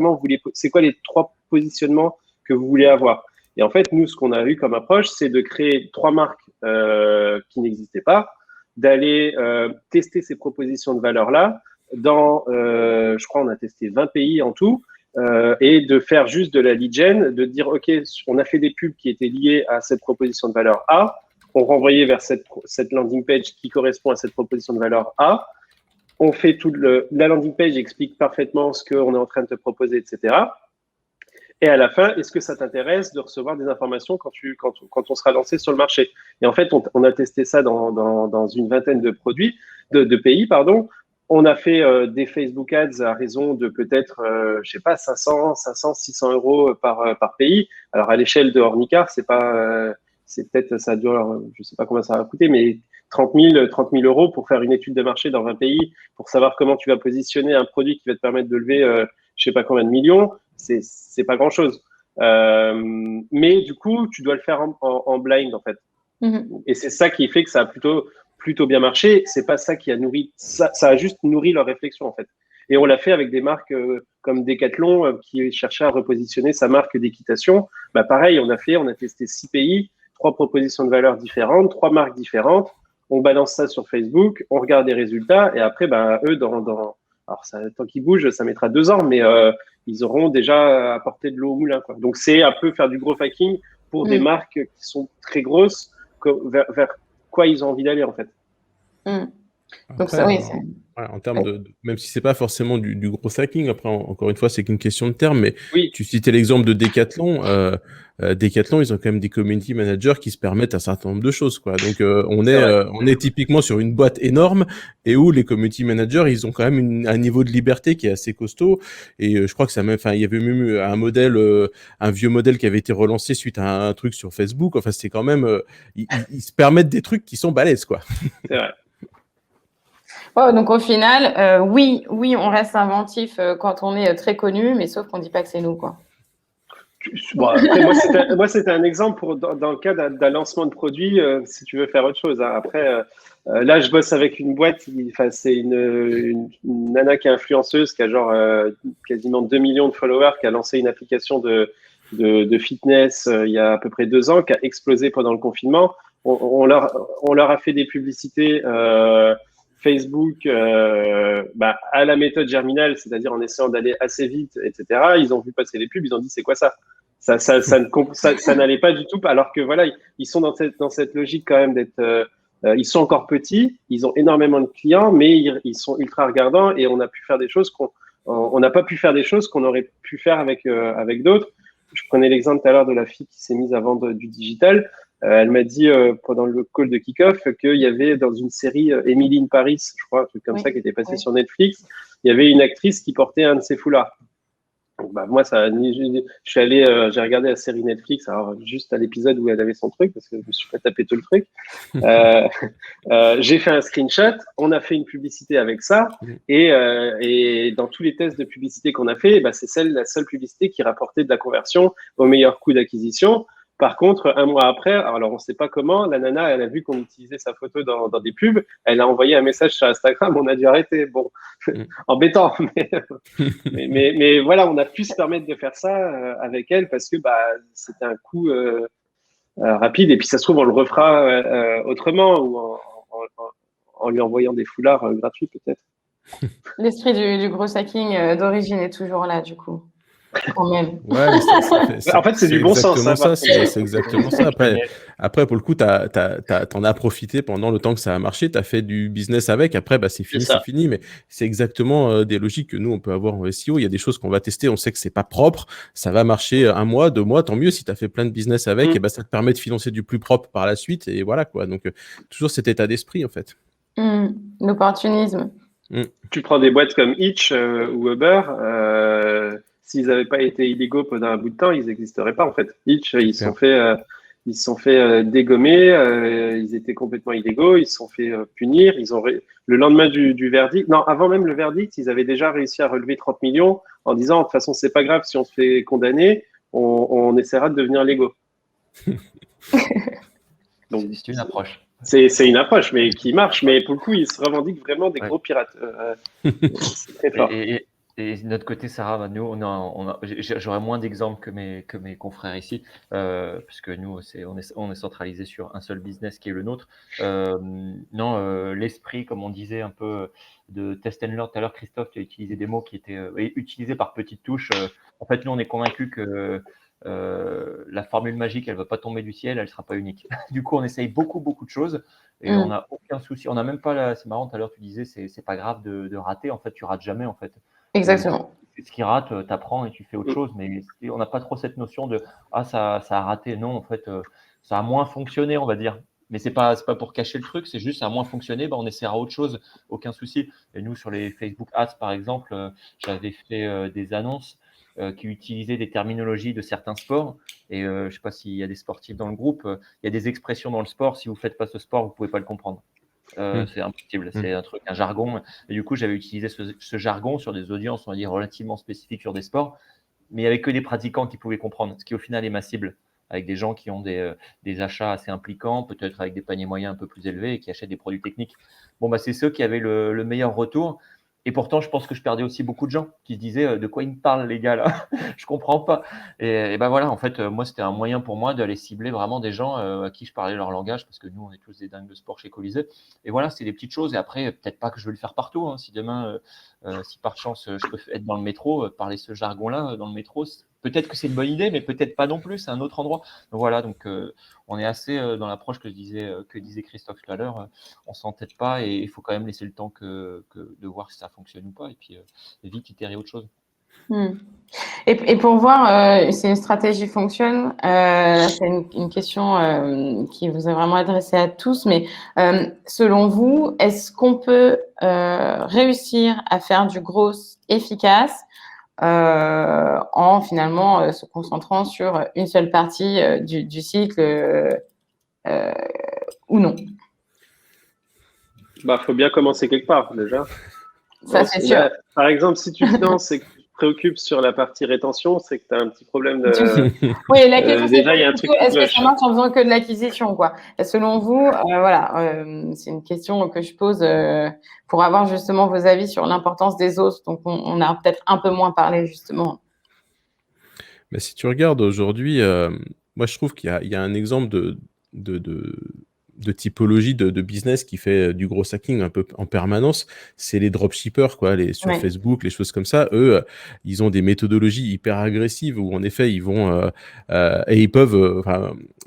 C'est quoi les 3 positionnements que vous voulez avoir? Et en fait, nous, ce qu'on a eu comme approche, c'est de créer 3 marques qui n'existaient pas, d'aller tester ces propositions de valeur-là dans, je crois, on a testé 20 pays en tout, et de faire juste de la lead gen, de dire, OK, on a fait des pubs qui étaient liées à cette proposition de valeur A, on renvoyait vers cette landing page qui correspond à cette proposition de valeur A, on fait la landing page explique parfaitement ce qu'on est en train de te proposer, etc. Et à la fin, est-ce que ça t'intéresse de recevoir des informations quand on sera lancé sur le marché? Et en fait, on a testé ça dans une vingtaine de pays, pardon. On a fait des Facebook Ads à raison de peut-être, je sais pas, 500, 600 euros par pays. Alors à l'échelle de Ornicar, c'est peut-être, ça dure, je sais pas combien ça va coûter, mais 30 000 euros pour faire une étude de marché dans 20 pays, pour savoir comment tu vas positionner un produit qui va te permettre de lever, je sais pas combien de millions. C'est pas grand chose. Mais du coup, tu dois le faire en blind, en fait. Et c'est ça qui fait que ça a plutôt bien marché. C'est pas ça qui a nourri, ça a juste nourri leur réflexion, en fait. Et on l'a fait avec des marques comme Decathlon qui cherchait à repositionner sa marque d'équitation. Bah, pareil, on a testé 6 pays, 3 propositions de valeur différentes, 3 marques différentes. On balance ça sur Facebook, on regarde les résultats et après, bah, eux, alors tant qu'ils bougent, ça mettra 2 ans, mais ils auront déjà apporté de l'eau au moulin, quoi. Donc, c'est un peu faire du gros hacking pour des marques qui sont très grosses, vers quoi ils ont envie d'aller, en fait. Donc, ça, oui, en termes même si c'est pas forcément du gros hacking, après, encore une fois, c'est qu'une question de terme, mais oui. Tu citais l'exemple de Decathlon. Decathlon, ils ont quand même des community managers qui se permettent un certain nombre de choses, quoi. Donc, on est typiquement sur une boîte énorme et où les community managers, ils ont quand même un niveau de liberté qui est assez costaud. Et je crois que il y avait même eu un vieux modèle qui avait été relancé suite à un truc sur Facebook. Enfin, c'est quand même, ils se permettent des trucs qui sont balèzes, quoi. C'est vrai. Oh, donc au final, oui, on reste inventif quand on est très connu, mais sauf qu'on ne dit pas que c'est nous, quoi. Bon, après, moi, c'était un exemple dans le cas d'un lancement de produit, si tu veux faire autre chose. Hein. Après, là, je bosse avec une boîte, c'est une nana qui est influenceuse, qui a genre quasiment 2 millions de followers, qui a lancé une application de fitness il y a à peu près 2 ans, qui a explosé pendant le confinement. On leur a fait des publicités Facebook à la méthode Germinal, c'est-à-dire en essayant d'aller assez vite, etc. Ils ont vu passer les pubs, ils ont dit c'est quoi ça? Ça n'allait pas du tout, alors que voilà, ils sont dans cette logique quand même d'être, ils sont encore petits, ils ont énormément de clients, mais ils sont ultra regardants et on n'a pu faire des choses on n'a pas pu faire des choses qu'on aurait pu faire avec d'autres. Je prenais l'exemple tout à l'heure de la fille qui s'est mise à vendre du digital. Elle m'a dit pendant le call de kick-off qu'il y avait dans une série Emily in Paris, je crois, un truc comme ça qui était passé sur Netflix, il y avait une actrice qui portait un de ses foulards. Donc, moi, je suis allé, j'ai regardé la série Netflix, alors juste à l'épisode où elle avait son truc, parce que je me suis pas tapé tout le truc. J'ai fait un screenshot, on a fait une publicité avec ça, et dans tous les tests de publicité qu'on a fait, c'est la seule publicité qui rapportait de la conversion au meilleur coût d'acquisition. Par contre, un mois après, alors on ne sait pas comment, la nana, elle a vu qu'on utilisait sa photo dans des pubs, elle a envoyé un message sur Instagram, on a dû arrêter. Bon, embêtant, mais voilà, on a pu se permettre de faire ça avec elle parce que c'était un coup rapide. Et puis ça se trouve, on le refera autrement ou en lui envoyant des foulards gratuits peut-être. L'esprit du gros hacking d'origine est toujours là, du coup. Quand même. Ouais, mais En fait, c'est du bon sens. exactement Ça, ça. C'est exactement ça. Après, pour le coup, t'en as profité pendant le temps que ça a marché. Tu as fait du business avec. Après, c'est fini, ça. c'est fini. Mais c'est exactement des logiques que nous, on peut avoir en SEO. Il y a des choses qu'on va tester. On sait que c'est pas propre. Ça va marcher 1 mois, 2 mois. Tant mieux si tu as fait plein de business avec. Et ça te permet de financer du plus propre par la suite. Et voilà, quoi. Donc, toujours cet état d'esprit, en fait. L'opportunisme. Tu prends des boîtes comme Hitch ou Uber, s'ils n'avaient pas été illégaux pendant un bout de temps, ils n'existeraient pas en fait. Hitch, ils se sont fait dégommer, ils étaient complètement illégaux, ils se sont fait punir, le lendemain du verdict, non, avant même le verdict, ils avaient déjà réussi à relever 30 millions en disant de toute façon c'est pas grave si on se fait condamner, on essaiera de devenir légaux. Donc c'est une approche. C'est une approche, mais qui marche. Mais pour le coup, ils se revendiquent vraiment des gros pirates. C'est très fort. Et de notre côté, Sarah, nous, j'aurais moins d'exemples que mes confrères ici, puisque nous, on est centralisé sur un seul business qui est le nôtre. L'esprit, comme on disait un peu de test and learn tout à l'heure, Christophe, tu as utilisé des mots qui étaient utilisés par petites touches. En fait, nous, on est convaincus que la formule magique, elle ne va pas tomber du ciel, elle ne sera pas unique. Du coup, on essaye beaucoup de choses et on n'a aucun souci. On n'a même pas c'est marrant, tout à l'heure, tu disais, c'est pas grave de rater. En fait, tu rates jamais, en fait. Exactement. Ce qui rate, tu apprends et tu fais autre chose. Mais on n'a pas trop cette notion de ça a raté. Non, en fait, ça a moins fonctionné, on va dire. Mais c'est pas pour cacher le truc, c'est juste ça a moins fonctionné, on essaiera autre chose, aucun souci. Et nous, sur les Facebook Ads, par exemple, j'avais fait des annonces qui utilisaient des terminologies de certains sports. Et je ne sais pas s'il y a des sportifs dans le groupe, il y a des expressions dans le sport, si vous ne faites pas ce sport, vous ne pouvez pas le comprendre. C'est impossible, c'est un jargon. Et du coup, j'avais utilisé ce jargon sur des audiences, on va dire, relativement spécifiques sur des sports, mais il n'y avait que des pratiquants qui pouvaient comprendre, ce qui au final est ma cible, avec des gens qui ont des achats assez impliquants, peut-être avec des paniers moyens un peu plus élevés et qui achètent des produits techniques. C'est ceux qui avaient le meilleur retour. Et pourtant, je pense que je perdais aussi beaucoup de gens qui se disaient de quoi ils me parlent, les gars, là. Je comprends pas. Et voilà, en fait, moi, c'était un moyen pour moi d'aller cibler vraiment des gens à qui je parlais leur langage, parce que nous, on est tous des dingues de sport chez Colisée. Et voilà, c'est des petites choses. Et après, peut-être pas que je vais le faire partout. Hein. Si demain, si par chance, je peux être dans le métro, parler ce jargon-là dans le métro, peut-être que c'est une bonne idée, mais peut-être pas non plus. C'est un autre endroit. Donc voilà, on est assez dans l'approche que disait Christophe tout à l'heure. On s'entête pas et il faut quand même laisser le temps de voir si ça fonctionne ou pas. Et puis, vite itérer autre chose. Et pour voir si une stratégie fonctionne, c'est une question qui vous est vraiment adressée à tous, mais selon vous, est-ce qu'on peut réussir à faire du gros efficace en finalement se concentrant sur une seule partie du cycle ou non? Faut bien commencer quelque part déjà. Ça, c'est sûr. Par exemple, si tu te lances et que tu te préoccupes sur la partie rétention, c'est que tu as un petit problème de. Oui, la question, déjà, il y a un truc. Est-ce que ça marche en faisant que de l'acquisition, quoi? Selon vous, c'est une question que je pose pour avoir justement vos avis sur l'importance des autres. Donc, on a peut-être un peu moins parlé justement. Mais si tu regardes aujourd'hui, moi je trouve qu'il y a un exemple de typologie de business qui fait du gros hacking un peu en permanence, c'est les dropshippers, quoi, sur Facebook, les choses comme ça. Eux, ils ont des méthodologies hyper agressives où en effet ils vont et ils peuvent.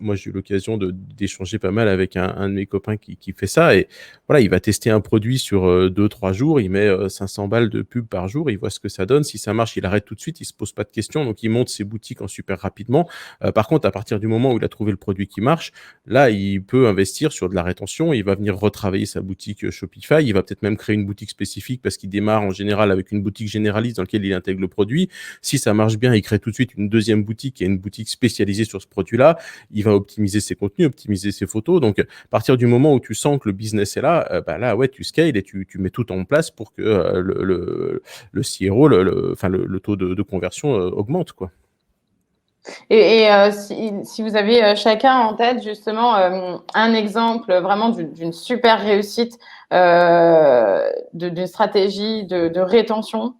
Moi j'ai eu l'occasion d'échanger pas mal avec un de mes copains qui fait ça et voilà, il va tester un produit sur 2-3 jours, il met 500 balles de pub par jour, il voit ce que ça donne. Si ça marche, il arrête tout de suite, il se pose pas de questions, donc il monte ses boutiques en super rapidement. Par contre, à partir du moment où il a trouvé le produit qui marche, là il peut investir sur de la rétention, il va venir retravailler sa boutique Shopify, il va peut-être même créer une boutique spécifique parce qu'il démarre en général avec une boutique généraliste dans laquelle il intègre le produit. Si ça marche bien, il crée tout de suite une deuxième boutique et une boutique spécialisée sur ce produit-là. Il va optimiser ses contenus, optimiser ses photos. Donc, à partir du moment où tu sens que le business est là, là, ouais, tu scales et tu mets tout en place pour que le CRO, le taux de conversion augmente, quoi. Si vous avez chacun en tête justement un exemple vraiment d'une super réussite d'une stratégie de rétention,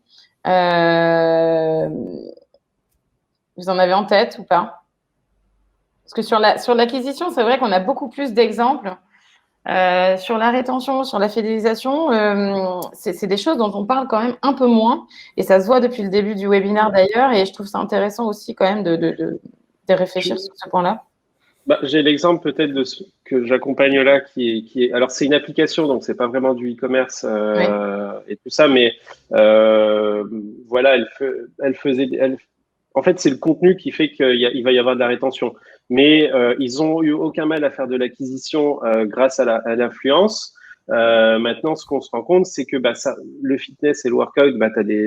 vous en avez en tête ou pas? Parce que sur l'acquisition, c'est vrai qu'on a beaucoup plus d'exemples. Sur la rétention, sur la fidélisation, c'est des choses dont on parle quand même un peu moins. Et ça se voit depuis le début du webinaire d'ailleurs. Et je trouve ça intéressant aussi quand même de réfléchir sur ce point-là. J'ai l'exemple peut-être de ce que j'accompagne là, qui est. Alors c'est une application, donc c'est pas vraiment du e-commerce et tout ça, mais voilà, en fait, c'est le contenu qui fait qu'il va y avoir de la rétention. Mais ils ont eu aucun mal à faire de l'acquisition grâce à l'influence. Maintenant, ce qu'on se rend compte, c'est que le fitness et le workout,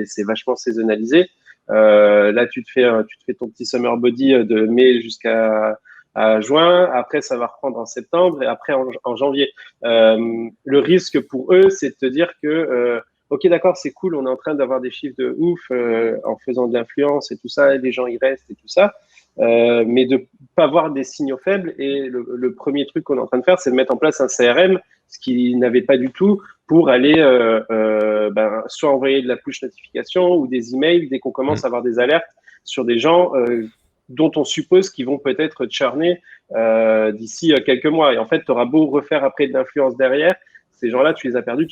c'est vachement saisonnalisé. Là, tu te fais ton petit summer body de mai jusqu'à juin. Après, ça va reprendre en septembre et après en janvier. Le risque pour eux, c'est de te dire que ok, d'accord, c'est cool, on est en train d'avoir des chiffres de ouf en faisant de l'influence et tout ça, et les gens y restent et tout ça, mais de pas voir des signaux faibles. Et le premier truc qu'on est en train de faire, c'est de mettre en place un CRM, ce qu'ils n'avaient pas du tout, pour aller soit envoyer de la push notification ou des emails dès qu'on commence à avoir des alertes sur des gens dont on suppose qu'ils vont peut-être churner d'ici quelques mois. Et en fait, tu auras beau refaire après de l'influence derrière, ces gens-là, tu les as perdus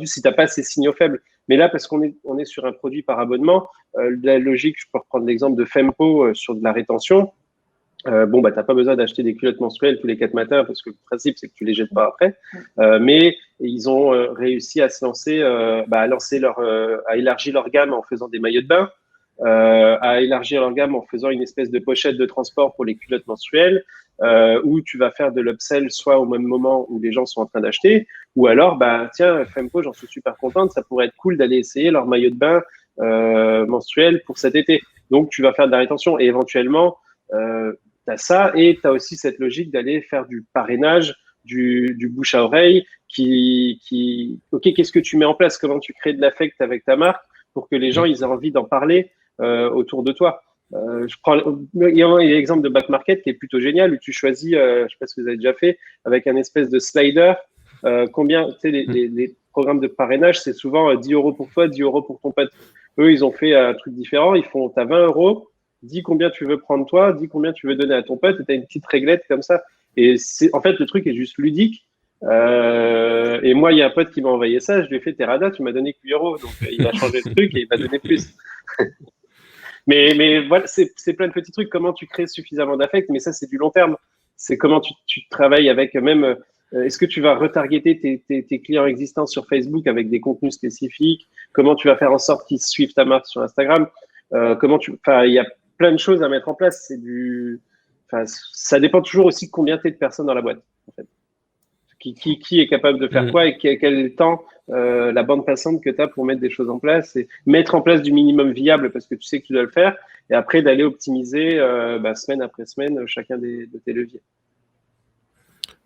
si tu n'as pas ces signaux faibles. Mais là, parce qu'on est sur un produit par abonnement, la logique, je peux reprendre l'exemple de Fempo sur de la rétention. Tu n'as pas besoin d'acheter des culottes menstruelles tous les 4 matins parce que le principe, c'est que tu les jettes pas après. Mais ils ont réussi à se lancer, à élargir leur gamme en faisant des maillots de bain, à élargir leur gamme en faisant une espèce de pochette de transport pour les culottes menstruelles, où tu vas faire de l'upsell soit au même moment où les gens sont en train d'acheter, ou alors, tiens, Fempo, j'en suis super contente, ça pourrait être cool d'aller essayer leur maillot de bain menstruel pour cet été. Donc, tu vas faire de la rétention et éventuellement, tu as ça et tu as aussi cette logique d'aller faire du parrainage, du bouche à oreille ok, qu'est-ce que tu mets en place? Comment tu crées de l'affect avec ta marque pour que les gens ils aient envie d'en parler autour de toi? Il y a l'exemple de Back Market qui est plutôt génial où tu choisis, je ne sais pas si vous avez déjà fait, avec un espèce de slider, combien, tu sais, les programmes de parrainage, c'est souvent 10 € pour toi, 10 € pour ton pote. Eux, ils ont fait un truc différent, ils font, t'as 20 €, dis combien tu veux prendre toi, dis combien tu veux donner à ton pote, et tu as une petite réglette comme ça. Et en fait, le truc est juste ludique. Et moi, il y a un pote qui m'a envoyé ça, je lui ai fait, t'es rada, tu m'as donné que 8 €. Donc, il a changé le truc et il m'a donné plus. mais voilà, c'est plein de petits trucs. Comment tu crées suffisamment d'affect, mais ça, c'est du long terme. C'est comment tu travailles avec même. Est-ce que tu vas retargeter tes clients existants sur Facebook avec des contenus spécifiques? Comment tu vas faire en sorte qu'ils suivent ta marque sur Instagram? Il y a plein de choses à mettre en place. Ça dépend toujours aussi de combien tu es de personnes dans la boîte. En fait. Qui est capable de faire quoi et quel est le temps, la bande passante que tu as pour mettre des choses en place et mettre en place du minimum viable parce que tu sais que tu dois le faire et après d'aller optimiser semaine après semaine chacun de tes leviers.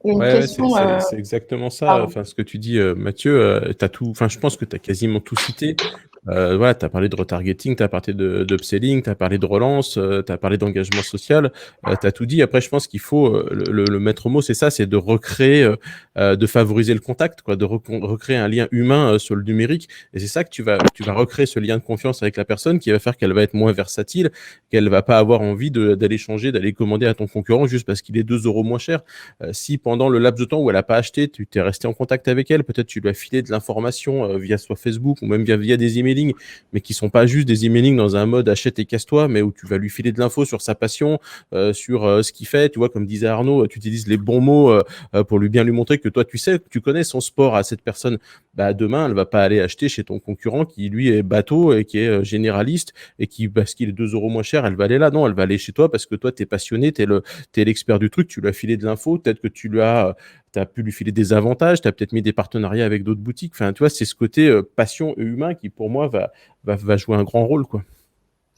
C'est exactement ça. Enfin, ce que tu dis, Mathieu, t'as tout. Enfin, je pense que tu as quasiment tout cité. Voilà, tu as parlé de retargeting, tu as parlé d'upselling, tu as parlé de relance, tu as parlé d'engagement social, tu as tout dit. Après, je pense qu'il faut le maître mot, c'est ça, c'est de recréer, de favoriser le contact, quoi, de recréer un lien humain sur le numérique. Et c'est ça que tu vas recréer ce lien de confiance avec la personne qui va faire qu'elle va être moins versatile, qu'elle va pas avoir envie d'aller changer, d'aller commander à ton concurrent juste parce qu'il est 2 € moins cher. Si pendant le laps de temps où elle n'a pas acheté, tu t'es resté en contact avec elle, peut-être tu lui as filé de l'information via soit Facebook ou même via des emailing, mais qui sont pas juste des emailing dans un mode achète et casse-toi, mais où tu vas lui filer de l'info sur sa passion, sur ce qu'il fait, tu vois, comme disait Arnaud, tu utilises les bons mots pour bien lui montrer que toi tu connais son sport à cette personne. Demain, elle va pas aller acheter chez ton concurrent qui lui est bateau et qui est généraliste et qui, parce qu'il est 2 € moins cher, elle va aller là. Non, elle va aller chez toi parce que toi t'es passionné, t'es l'expert du truc, tu lui as filé de l'info, peut-être que tu as pu lui filer des avantages, tu as peut-être mis des partenariats avec d'autres boutiques. Enfin, tu vois, c'est ce côté passion et humain qui, pour moi, va jouer un grand rôle, quoi.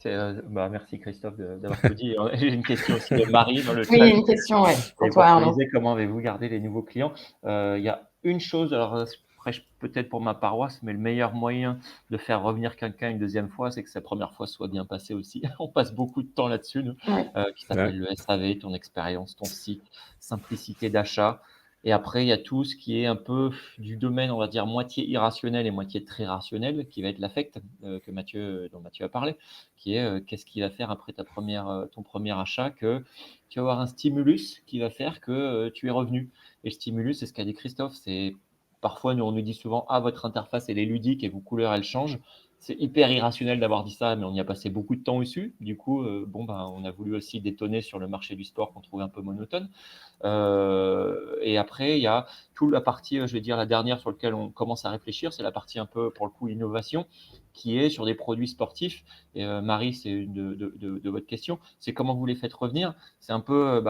Merci Christophe d'avoir tout dit. J'ai une question aussi de Marie dans le chat. Oui, une question, pour toi, Arnaud. Comment avez-vous gardé les nouveaux clients? Il y a une chose, alors prêche peut-être pour ma paroisse, mais le meilleur moyen de faire revenir quelqu'un une deuxième fois, c'est que sa première fois soit bien passée aussi. On passe beaucoup de temps là-dessus, nous, Ouais. qui s'appelle le SAV, ton expérience, ton site, simplicité d'achat. Et après, il y a tout ce qui est un peu du domaine, on va dire, moitié irrationnel et moitié très rationnel, qui va être l'affect dont Mathieu a parlé, qui est qu'est-ce qui va faire après ton premier achat, que tu vas avoir un stimulus qui va faire que tu es revenu. Et le stimulus, c'est ce qu'a dit Christophe, c'est parfois, on nous dit souvent, ah, votre interface, elle est ludique et vos couleurs, elles changent. C'est hyper irrationnel d'avoir dit ça, mais on y a passé beaucoup de temps dessus. Du coup, on a voulu aussi détonner sur le marché du sport qu'on trouvait un peu monotone. Et après, il y a toute la partie, je vais dire la dernière sur laquelle on commence à réfléchir, c'est la partie un peu, pour le coup, innovation, qui est sur des produits sportifs. Et Marie, c'est une de votre question, c'est comment vous les faites revenir. C'est un peu,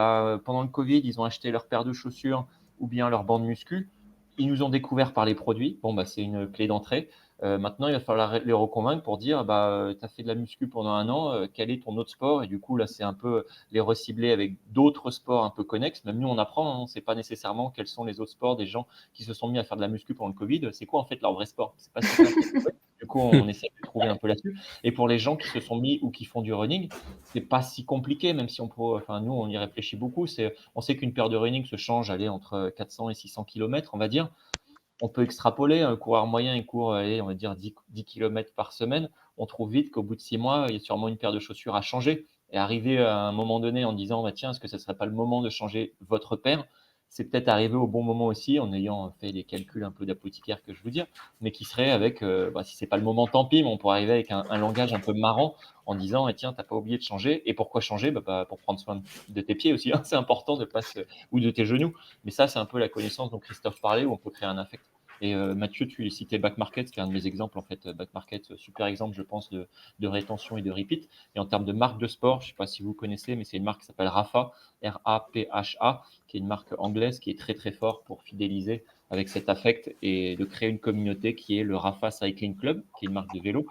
pendant le Covid, ils ont acheté leur paire de chaussures ou bien leur bande muscu. Ils nous ont découvert par les produits. C'est une clé d'entrée. Maintenant, il va falloir les reconvaincre pour dire, tu as fait de la muscu pendant un an, quel est ton autre sport? Et du coup, là, c'est un peu les recibler avec d'autres sports un peu connexes. Même nous, on apprend, on ne sait pas nécessairement quels sont les autres sports des gens qui se sont mis à faire de la muscu pendant le Covid. C'est quoi en fait leur vrai sport? C'est pas si simple. Du coup, on essaie de trouver un peu là-dessus. Et pour les gens qui se sont mis ou qui font du running, c'est pas si compliqué, même si nous, on y réfléchit beaucoup. On sait qu'une paire de running se change entre 400 et 600 km, on va dire. On peut extrapoler, un coureur moyen, il court, on va dire 10 km par semaine. On trouve vite qu'au bout de 6 mois, il y a sûrement une paire de chaussures à changer. Et arriver à un moment donné en disant, tiens, est-ce que ce ne serait pas le moment de changer votre paire? C'est peut-être arrivé au bon moment aussi, en ayant fait les calculs un peu d'apothicaire que je vous dis, mais qui serait avec, si ce n'est pas le moment, tant pis, mais on pourrait arriver avec un langage un peu marrant en disant, tiens, tu n'as pas oublié de changer. Et pourquoi changer? Pour prendre soin de tes pieds aussi, c'est important ou de tes genoux. Mais ça, c'est un peu la connaissance dont Christophe parlait, où on peut créer un affect. Et Mathieu, tu citais Back Market, qui est un de mes exemples. En fait, Back Market, super exemple, je pense, de rétention et de repeat. Et en termes de marque de sport, je ne sais pas si vous connaissez, mais c'est une marque qui s'appelle Rapha, R-A-P-H-A, qui est une marque anglaise qui est très très fort pour fidéliser avec cet affect et de créer une communauté qui est le Rapha Cycling Club, qui est une marque de vélo,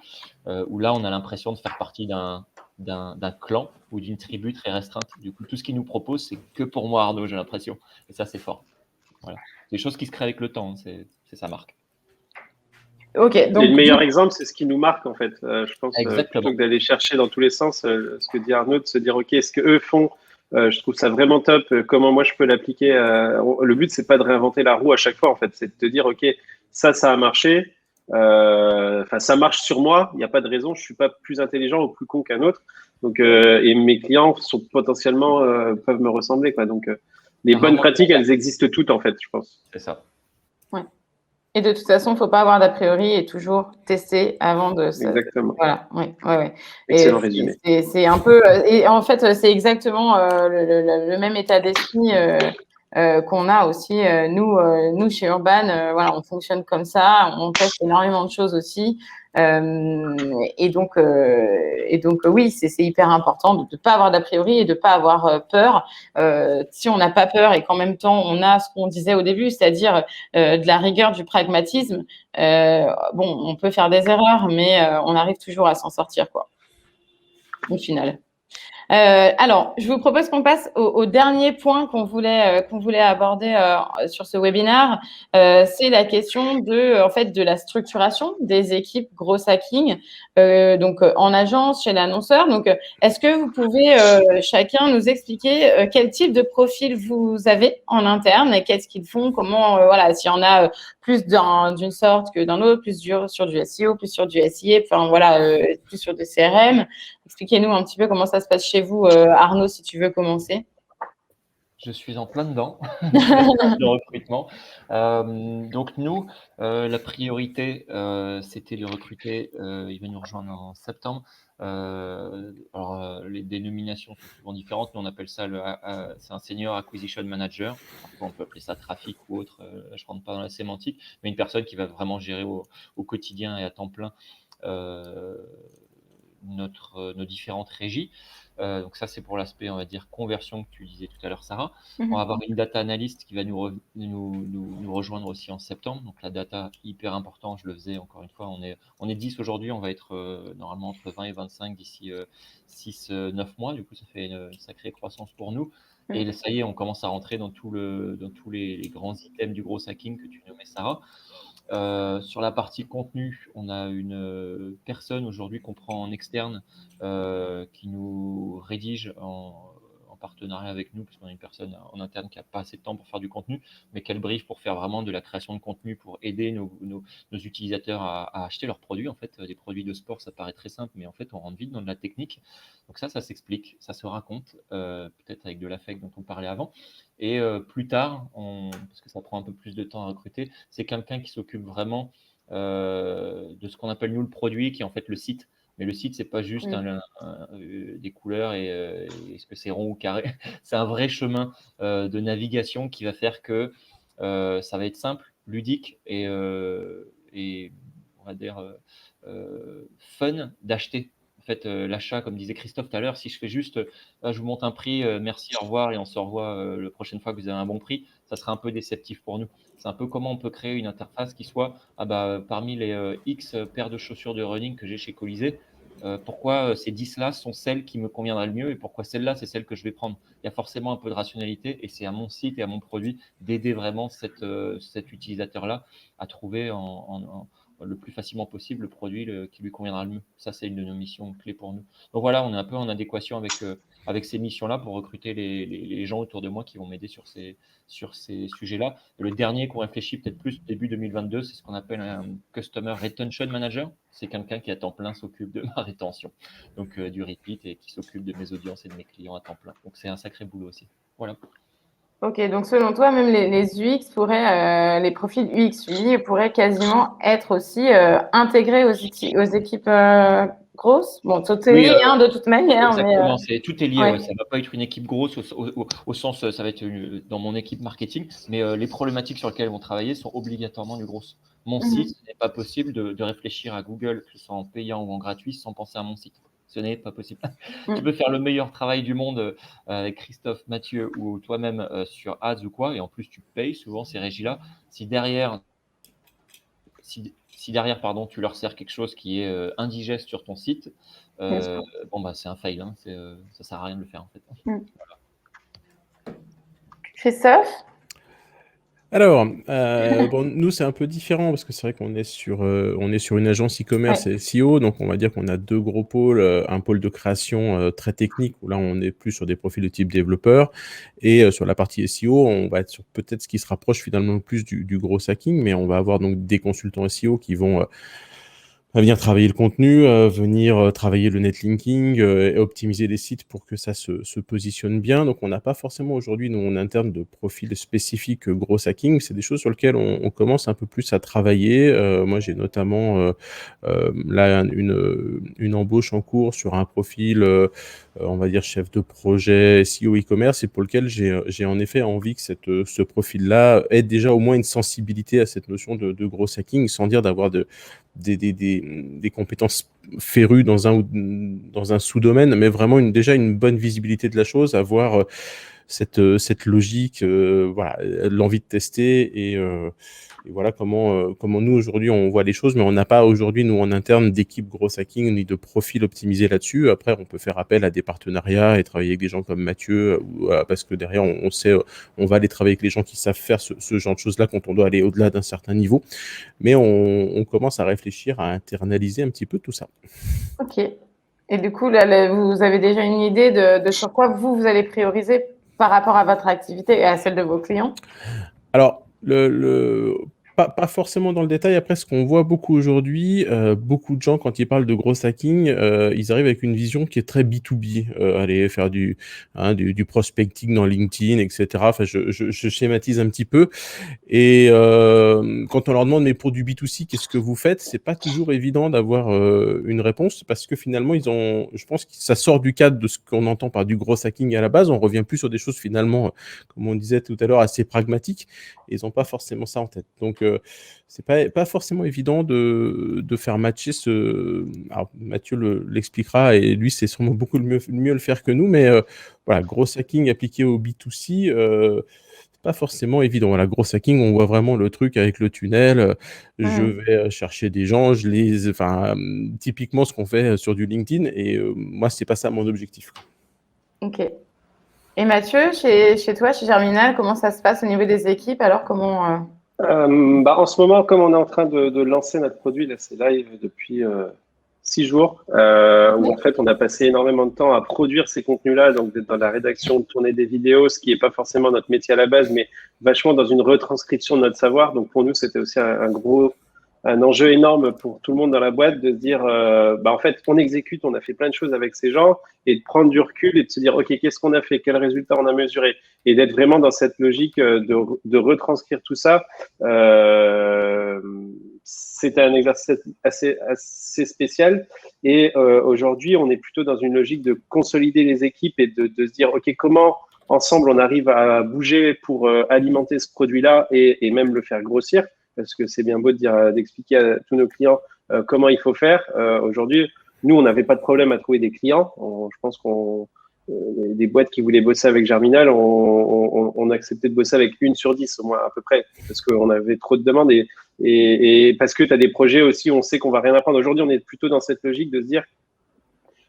où là, on a l'impression de faire partie d'un clan ou d'une tribu très restreinte. Du coup, tout ce qu'ils nous proposent, c'est que pour moi, Arnaud, j'ai l'impression. Et ça, c'est fort. Voilà. Des choses qui se créent avec le temps, c'est sa marque. Ok, donc et le meilleur exemple, c'est ce qui nous marque en fait. Je pense Exactement. plutôt que d'aller chercher dans tous les sens, ce que dit Arnaud, de se dire ok, ce que eux font, je trouve ça vraiment top. Comment moi je peux l'appliquer? Le but c'est pas de réinventer la roue à chaque fois en fait, c'est de te dire ok, ça a marché. Ça marche sur moi. Il n'y a pas de raison. Je suis pas plus intelligent ou plus con qu'un autre. Donc et mes clients sont potentiellement peuvent me ressembler quoi. Donc les bonnes pratiques, elles existent toutes en fait, je pense. C'est ça. Ouais. Et de toute façon, il ne faut pas avoir d'a priori et toujours tester avant de se... Exactement. Voilà, oui. Excellent résumé. C'est un peu... Et en fait, c'est exactement le même état d'esprit qu'on a aussi. Nous, chez Urban, voilà, on fonctionne comme ça. On teste énormément de choses aussi. Et donc, oui, c'est hyper important de ne pas avoir d'a priori et de ne pas avoir peur. Si on n'a pas peur et qu'en même temps, on a ce qu'on disait au début, c'est-à-dire de la rigueur, du pragmatisme, on peut faire des erreurs, mais on arrive toujours à s'en sortir, quoi, au final. Alors, je vous propose qu'on passe au dernier point qu'on voulait aborder sur ce webinaire. C'est la question de la structuration des équipes Growth Hacking, en agence, chez l'annonceur. Donc, est-ce que vous pouvez chacun nous expliquer quel type de profil vous avez en interne et qu'est-ce qu'ils font, comment, s'il y en a plus d'une sorte que d'un autre, plus sur du SEO, plus sur du SIA, plus sur du CRM. Expliquez-nous un petit peu comment ça se passe chez vous, Arnaud, si tu veux commencer. Je suis en plein dedans de recrutement. Donc nous, la priorité, c'était de recruter. Il va nous rejoindre en septembre. Les dénominations sont souvent différentes, mais on appelle ça c'est un senior acquisition manager. Parfois, on peut appeler ça trafic ou autre. Je rentre pas dans la sémantique, mais une personne qui va vraiment gérer au quotidien et à temps plein nos différentes régies. Donc ça, c'est pour l'aspect, on va dire, conversion que tu disais tout à l'heure, Sarah. On va avoir une data analyst qui va nous rejoindre aussi en septembre. Donc la data, hyper important, je le faisais encore une fois. On est 10 aujourd'hui, on va être normalement entre 20 et 25 d'ici 6-9 mois. Du coup, ça fait une sacrée croissance pour nous. Et ça y est, on commence à rentrer dans tous les grands items du gros hacking que tu nommais, Sarah. Sur la partie contenu, on a une personne aujourd'hui qu'on prend en externe qui nous rédige en partenariat avec nous, parce qu'on a une personne en interne qui n'a pas assez de temps pour faire du contenu, mais qu'elle brief pour faire vraiment de la création de contenu, pour aider nos utilisateurs à acheter leurs produits. En fait, des produits de sport, ça paraît très simple, mais en fait, on rentre vite dans de la technique. Donc ça s'explique, ça se raconte, peut-être avec de l'affect dont on parlait avant. Et plus tard, parce que ça prend un peu plus de temps à recruter, c'est quelqu'un qui s'occupe vraiment de ce qu'on appelle nous le produit, qui est en fait le site. Mais le site, c'est pas juste des couleurs et est-ce que c'est rond ou carré. C'est un vrai chemin de navigation qui va faire que ça va être simple, ludique et on va dire fun d'acheter. En fait, l'achat, comme disait Christophe tout à l'heure, si je fais juste, je vous monte un prix, merci, au revoir, et on se revoit la prochaine fois que vous avez un bon prix, ça sera un peu déceptif pour nous. C'est un peu comment on peut créer une interface qui soit, parmi les X paires de chaussures de running que j'ai chez Colisée, pourquoi ces 10-là sont celles qui me conviendraient le mieux et pourquoi celle-là, c'est celle que je vais prendre. Il y a forcément un peu de rationalité et c'est à mon site et à mon produit d'aider vraiment cet utilisateur-là à trouver le plus facilement possible le produit qui lui conviendra le mieux. Ça, c'est une de nos missions clés pour nous. Donc voilà, on est un peu en adéquation avec ces missions-là pour recruter les gens autour de moi qui vont m'aider sur ces sujets-là. Et le dernier qu'on réfléchit peut-être plus début 2022, c'est ce qu'on appelle un Customer Retention Manager. C'est quelqu'un qui à temps plein s'occupe de ma rétention, donc du repeat, et qui s'occupe de mes audiences et de mes clients à temps plein. Donc c'est un sacré boulot aussi. Voilà. Ok, donc selon toi, même les UX pourraient, les profils UX UI pourraient quasiment être aussi intégrés aux équipes grosses. Bon, tout est Oui, lié de toute manière, exactement, tout est lié. ouais. Ouais. Ça ne va pas être une équipe grosse au sens, ça va être dans mon équipe marketing, mais les problématiques sur lesquelles ils vont travailler sont obligatoirement du gros. Mon site, ce n'est pas possible de réfléchir à Google, que ce soit en payant ou en gratuit, sans penser à mon site. Ce n'est pas possible. Tu peux faire le meilleur travail du monde avec Christophe, Mathieu ou toi-même sur Ads ou quoi, et en plus tu payes souvent ces régies-là. Si derrière, pardon, tu leur sers quelque chose qui est indigeste sur ton site, c'est un fail. Hein, ça sert à rien de le faire en fait. Christophe? Alors, nous, c'est un peu différent parce que c'est vrai qu'on est sur une agence e-commerce et SEO, donc on va dire qu'on a deux gros pôles, un pôle de création très technique où là, on est plus sur des profils de type développeur, et sur la partie SEO, on va être sur peut-être ce qui se rapproche finalement plus du gros hacking, mais on va avoir donc des consultants SEO qui vont venir travailler le contenu, venir travailler le netlinking, et optimiser les sites pour que ça se positionne bien. Donc, on n'a pas forcément aujourd'hui, nous, en interne, de profil spécifique gros hacking. C'est des choses sur lesquelles on commence un peu plus à travailler. Moi, j'ai notamment là une embauche en cours sur un profil, on va dire chef de projet SEO e-commerce, et pour lequel j'ai en effet envie que ce profil-là ait déjà au moins une sensibilité à cette notion de gros hacking, sans dire d'avoir des compétences férues dans un sous-domaine, mais vraiment déjà une bonne visibilité de la chose, avoir cette logique, voilà, l'envie de tester, et voilà comment nous aujourd'hui on voit les choses, mais on n'a pas aujourd'hui nous en interne d'équipe gros hacking ni de profil optimisé là-dessus. Après, on peut faire appel à des partenariats et travailler avec des gens comme Mathieu, parce que derrière on sait, on va aller travailler avec les gens qui savent faire ce genre de choses-là quand on doit aller au-delà d'un certain niveau. Mais on commence à réfléchir à internaliser un petit peu tout ça. Ok. Et du coup, là, vous avez déjà une idée de sur quoi vous allez prioriser par rapport à votre activité et à celle de vos clients? Alors, pas forcément dans le détail. Après, ce qu'on voit beaucoup aujourd'hui, beaucoup de gens, quand ils parlent de gros hacking, ils arrivent avec une vision qui est très B2B. Aller faire du prospecting dans LinkedIn, etc. Enfin, je schématise un petit peu. Et quand on leur demande, mais pour du B2C, qu'est-ce que vous faites? C'est pas toujours évident d'avoir une réponse, parce que finalement, je pense que ça sort du cadre de ce qu'on entend par du gros hacking à la base. On revient plus sur des choses finalement, comme on disait tout à l'heure, assez pragmatiques. Et ils n'ont pas forcément ça en tête. Donc, c'est pas forcément évident de faire matcher Alors, Mathieu l'expliquera, et lui, c'est sûrement beaucoup mieux le faire que nous, mais voilà, gros hacking appliqué au B2C, pas forcément évident. Voilà, gros hacking, on voit vraiment le truc avec le tunnel. Je vais chercher des gens, typiquement ce qu'on fait sur du LinkedIn, et moi, c'est pas ça mon objectif. Ok. Et Mathieu, chez toi, chez Germinal, comment ça se passe au niveau des équipes? Alors, comment En ce moment, comme on est en train de lancer notre produit, là, c'est live depuis 6 jours, où en fait, on a passé énormément de temps à produire ces contenus-là, donc dans la rédaction, de tourner des vidéos, ce qui n'est pas forcément notre métier à la base, mais vachement dans une retranscription de notre savoir. Donc pour nous, c'était aussi un enjeu énorme pour tout le monde dans la boîte de se dire, en fait, on exécute, on a fait plein de choses avec ces gens, et de prendre du recul et de se dire, OK, qu'est-ce qu'on a fait, quels résultats on a mesurés, et d'être vraiment dans cette logique de retranscrire tout ça. C'était un exercice assez spécial. Et aujourd'hui, on est plutôt dans une logique de consolider les équipes et de se dire, OK, comment ensemble on arrive à bouger pour alimenter ce produit-là et même le faire grossir, parce que c'est bien beau d'expliquer à tous nos clients comment il faut faire. Aujourd'hui, nous, on n'avait pas de problème à trouver des clients. Je pense des boîtes qui voulaient bosser avec Germinal, on acceptait de bosser avec 1 sur 10 au moins à peu près, parce qu'on avait trop de demandes et parce que tu as des projets aussi, on sait qu'on va rien apprendre. Aujourd'hui, on est plutôt dans cette logique de se dire,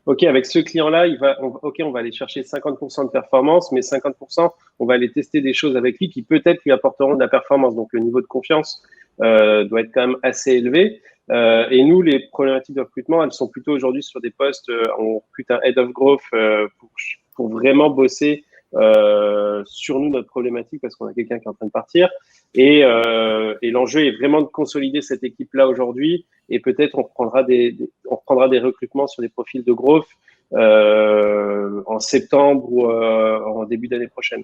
OK, avec ce client-là, on va aller chercher 50% de performance, mais 50%, on va aller tester des choses avec lui qui peut-être lui apporteront de la performance. Donc, le niveau de confiance doit être quand même assez élevé. Et nous, les problématiques de recrutement, elles sont plutôt aujourd'hui sur des postes, on recrute un Head of Growth pour vraiment bosser sur nous, notre problématique, parce qu'on a quelqu'un qui est en train de partir. Et l'enjeu est vraiment de consolider cette équipe-là aujourd'hui. Et peut-être on reprendra des recrutements sur des profils de growth en septembre ou en début d'année prochaine.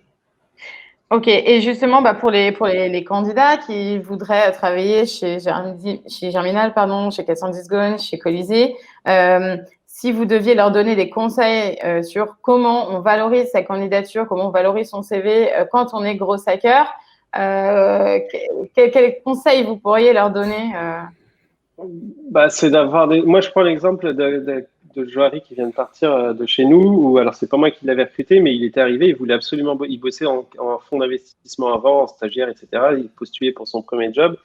Ok, et justement, pour les candidats qui voudraient travailler chez Germinal, chez 410 Gone, chez Colisée, si vous deviez leur donner des conseils sur comment on valorise sa candidature, comment on valorise son CV quand on est gros hacker, quels conseils vous pourriez leur donner c'est d'avoir Moi, je prends l'exemple de Joari qui vient de partir de chez nous, ou alors c'est pas moi qui l'avais recruté, mais il était arrivé, il voulait absolument, il bossait en fonds d'investissement avant, en stagiaire, etc. Il postulait pour son premier job.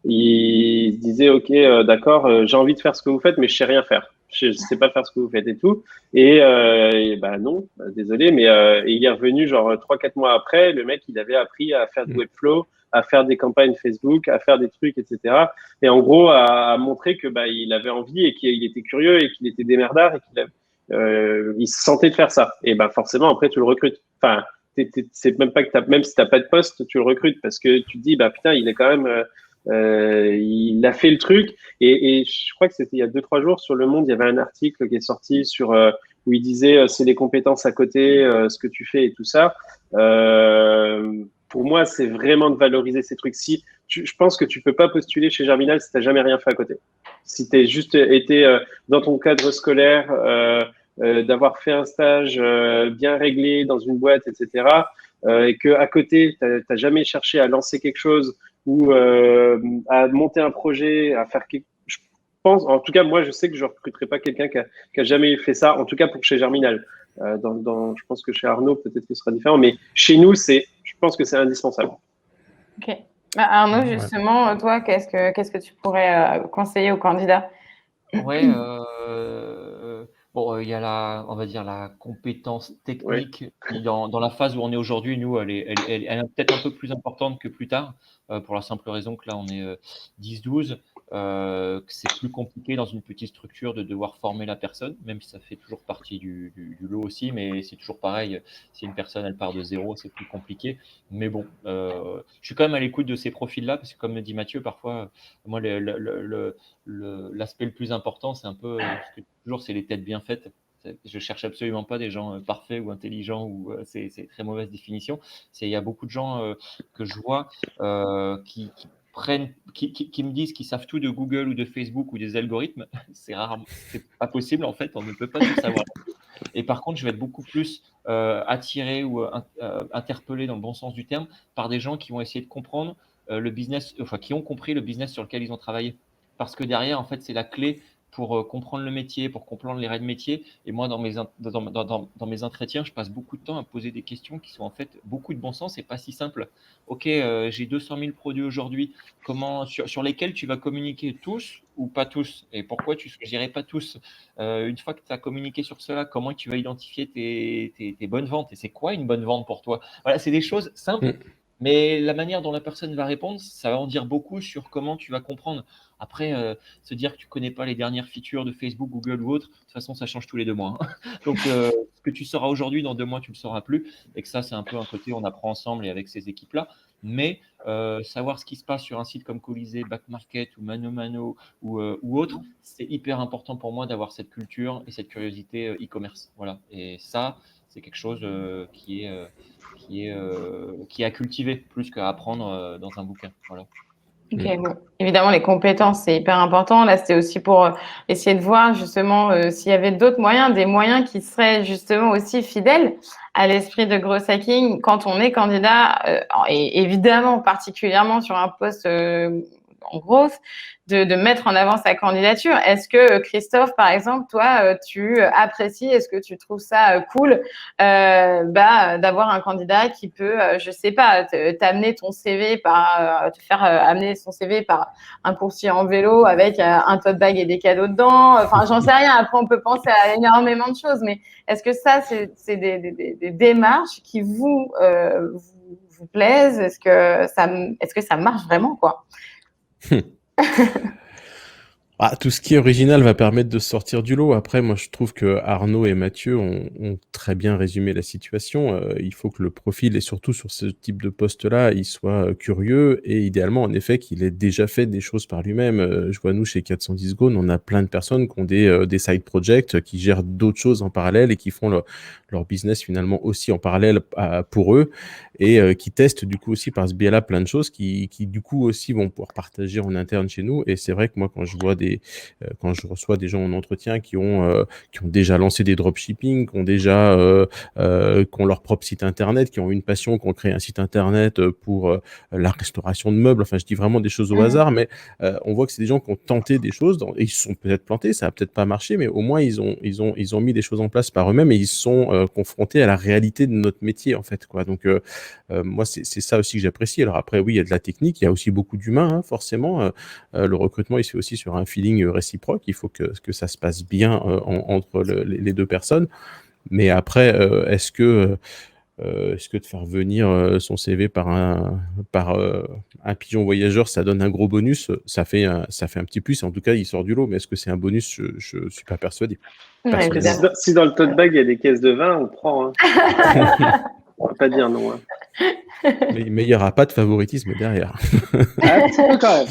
Il se disait, OK, d'accord, j'ai envie de faire ce que vous faites, mais je sais rien faire. Je sais pas faire ce que vous faites et tout. Et non, désolé, mais il est revenu genre 3-4 mois après, le mec, il avait appris à faire du Webflow, à faire des campagnes Facebook, à faire des trucs, etc. Et en gros, à montrer que il avait envie et qu'il était curieux et qu'il était démerdard et il se sentait de faire ça. Et forcément, après, tu le recrutes. Enfin, c'est même pas que même si t'as pas de poste, tu le recrutes parce que tu te dis, putain, il est quand même, il a fait le truc. Et je crois que c'était il y a 2-3 jours sur Le Monde, il y avait un article qui est sorti où il disait, c'est les compétences à côté, ce que tu fais et tout ça. Pour moi, c'est vraiment de valoriser ces trucs. Je pense que tu peux pas postuler chez Germinal si tu n'as jamais rien fait à côté. Si tu as juste été dans ton cadre scolaire, d'avoir fait un stage bien réglé dans une boîte, etc., et qu'à côté, tu n'as jamais cherché à lancer quelque chose ou à monter un projet, à faire quelque chose. Je pense, en tout cas, moi, je sais que je ne recruterai pas quelqu'un qui a jamais fait ça, en tout cas pour chez Germinal. Je pense que chez Arnaud, peut-être que ce sera différent, mais chez nous, je pense que c'est indispensable. Ok. Arnaud, justement, toi, qu'est-ce que tu pourrais conseiller aux candidats? Ouais, il y a on va dire la compétence technique qui, dans la phase où on est aujourd'hui, nous, elle est peut-être un peu plus importante que plus tard, pour la simple raison que là, on est 10-12. Que c'est plus compliqué dans une petite structure de devoir former la personne, même si ça fait toujours partie du lot aussi, mais c'est toujours pareil. Si une personne elle part de zéro, c'est plus compliqué. Mais bon, je suis quand même à l'écoute de ces profils-là, parce que comme me dit Mathieu, parfois, moi, l'aspect le plus important, c'est un peu toujours, c'est les têtes bien faites. Je cherche absolument pas des gens parfaits ou intelligents, ou c'est très mauvaise définition. Il y a beaucoup de gens que je vois qui me disent qu'ils savent tout de Google ou de Facebook ou des algorithmes. C'est rare, c'est pas possible en fait, on ne peut pas tout savoir. Et par contre, je vais être beaucoup plus attiré ou interpellé dans le bon sens du terme par des gens qui vont essayer de comprendre le business, enfin qui ont compris le business sur lequel ils ont travaillé. Parce que derrière, en fait, c'est la clé pour comprendre le métier, pour comprendre les règles métiers. Et moi, dans mes entretiens, je passe beaucoup de temps à poser des questions qui sont en fait beaucoup de bon sens et pas si simples. Ok, j'ai 200 000 produits aujourd'hui. Sur lesquels tu vas communiquer tous ou pas tous? Et pourquoi tu ne choisirais pas tous? Une fois que tu as communiqué sur cela, comment tu vas identifier tes bonnes ventes? Et c'est quoi une bonne vente pour toi? Voilà, c'est des choses simples Mais la manière dont la personne va répondre, ça va en dire beaucoup sur comment tu vas comprendre. Après, se dire que tu connais pas les dernières features de Facebook, Google ou autre, de toute façon, ça change tous les 2 mois, hein. Donc, ce que tu sauras aujourd'hui, dans 2 mois, tu le sauras plus. Et que ça, c'est un peu un côté, on apprend ensemble et avec ces équipes-là. Mais savoir ce qui se passe sur un site comme Colisée, Back Market ou Mano Mano ou autre, c'est hyper important pour moi d'avoir cette culture et cette curiosité e-commerce. Voilà. Et ça, c'est quelque chose qui est à cultiver plus qu'à apprendre dans un bouquin. Voilà. Ok, bon. Évidemment, les compétences, c'est hyper important. Là, c'était aussi pour essayer de voir justement s'il y avait d'autres moyens, des moyens qui seraient justement aussi fidèles à l'esprit de Growth Hacking quand on est candidat, et évidemment, particulièrement sur un poste en growth, de mettre en avant sa candidature. Est-ce que, Christophe, par exemple, toi, tu apprécies, est-ce que tu trouves ça cool d'avoir un candidat qui peut, je sais pas, t'amener ton CV te faire amener son CV par un coursier en vélo avec un tote bag et des cadeaux dedans. Enfin, j'en sais rien. Après, on peut penser à énormément de choses, mais est-ce que ça, c'est des démarches qui vous plaisent? Est-ce que ça marche vraiment, quoi? Tout ce qui est original va permettre de sortir du lot. Après, moi, je trouve que Arnaud et Mathieu ont très bien résumé la situation. Il faut que le profil, et surtout sur ce type de poste-là, il soit curieux et idéalement, en effet, qu'il ait déjà fait des choses par lui-même. Je vois, nous, chez 410 Gone, on a plein de personnes qui ont des side projects, qui gèrent d'autres choses en parallèle et qui font leur business finalement aussi en parallèle pour eux et qui testent du coup aussi par ce biais-là plein de choses qui du coup aussi vont pouvoir partager en interne chez nous. Et c'est vrai que moi, quand je vois quand je reçois des gens en entretien qui ont déjà lancé des dropshipping, qui ont leur propre site internet, qui ont une passion, qui ont créé un site internet pour la restauration de meubles. Enfin, je dis vraiment des choses au hasard, mais on voit que c'est des gens qui ont tenté des choses et ils se sont peut-être plantés, ça a peut-être pas marché, mais au moins ils ont mis des choses en place par eux-mêmes et ils sont confrontés à la réalité de notre métier en fait, quoi. Donc moi, c'est ça aussi que j'apprécie. Alors après, oui, il y a de la technique, il y a aussi beaucoup d'humains, hein, forcément. Le recrutement, il se fait aussi sur un feeling réciproque. Il faut que ça se passe bien entre les deux personnes. Mais après, est-ce que de faire venir son CV par un pigeon voyageur, ça donne un gros bonus? Ça fait un petit plus. En tout cas, il sort du lot. Mais est-ce que c'est un bonus? Je ne suis pas persuadé. Ouais, Si dans le tote bag, il y a des caisses de vin, on prend. Hein. On ne va pas dire non. Hein. Mais il n'y aura pas de favoritisme derrière. Un petit peu quand même.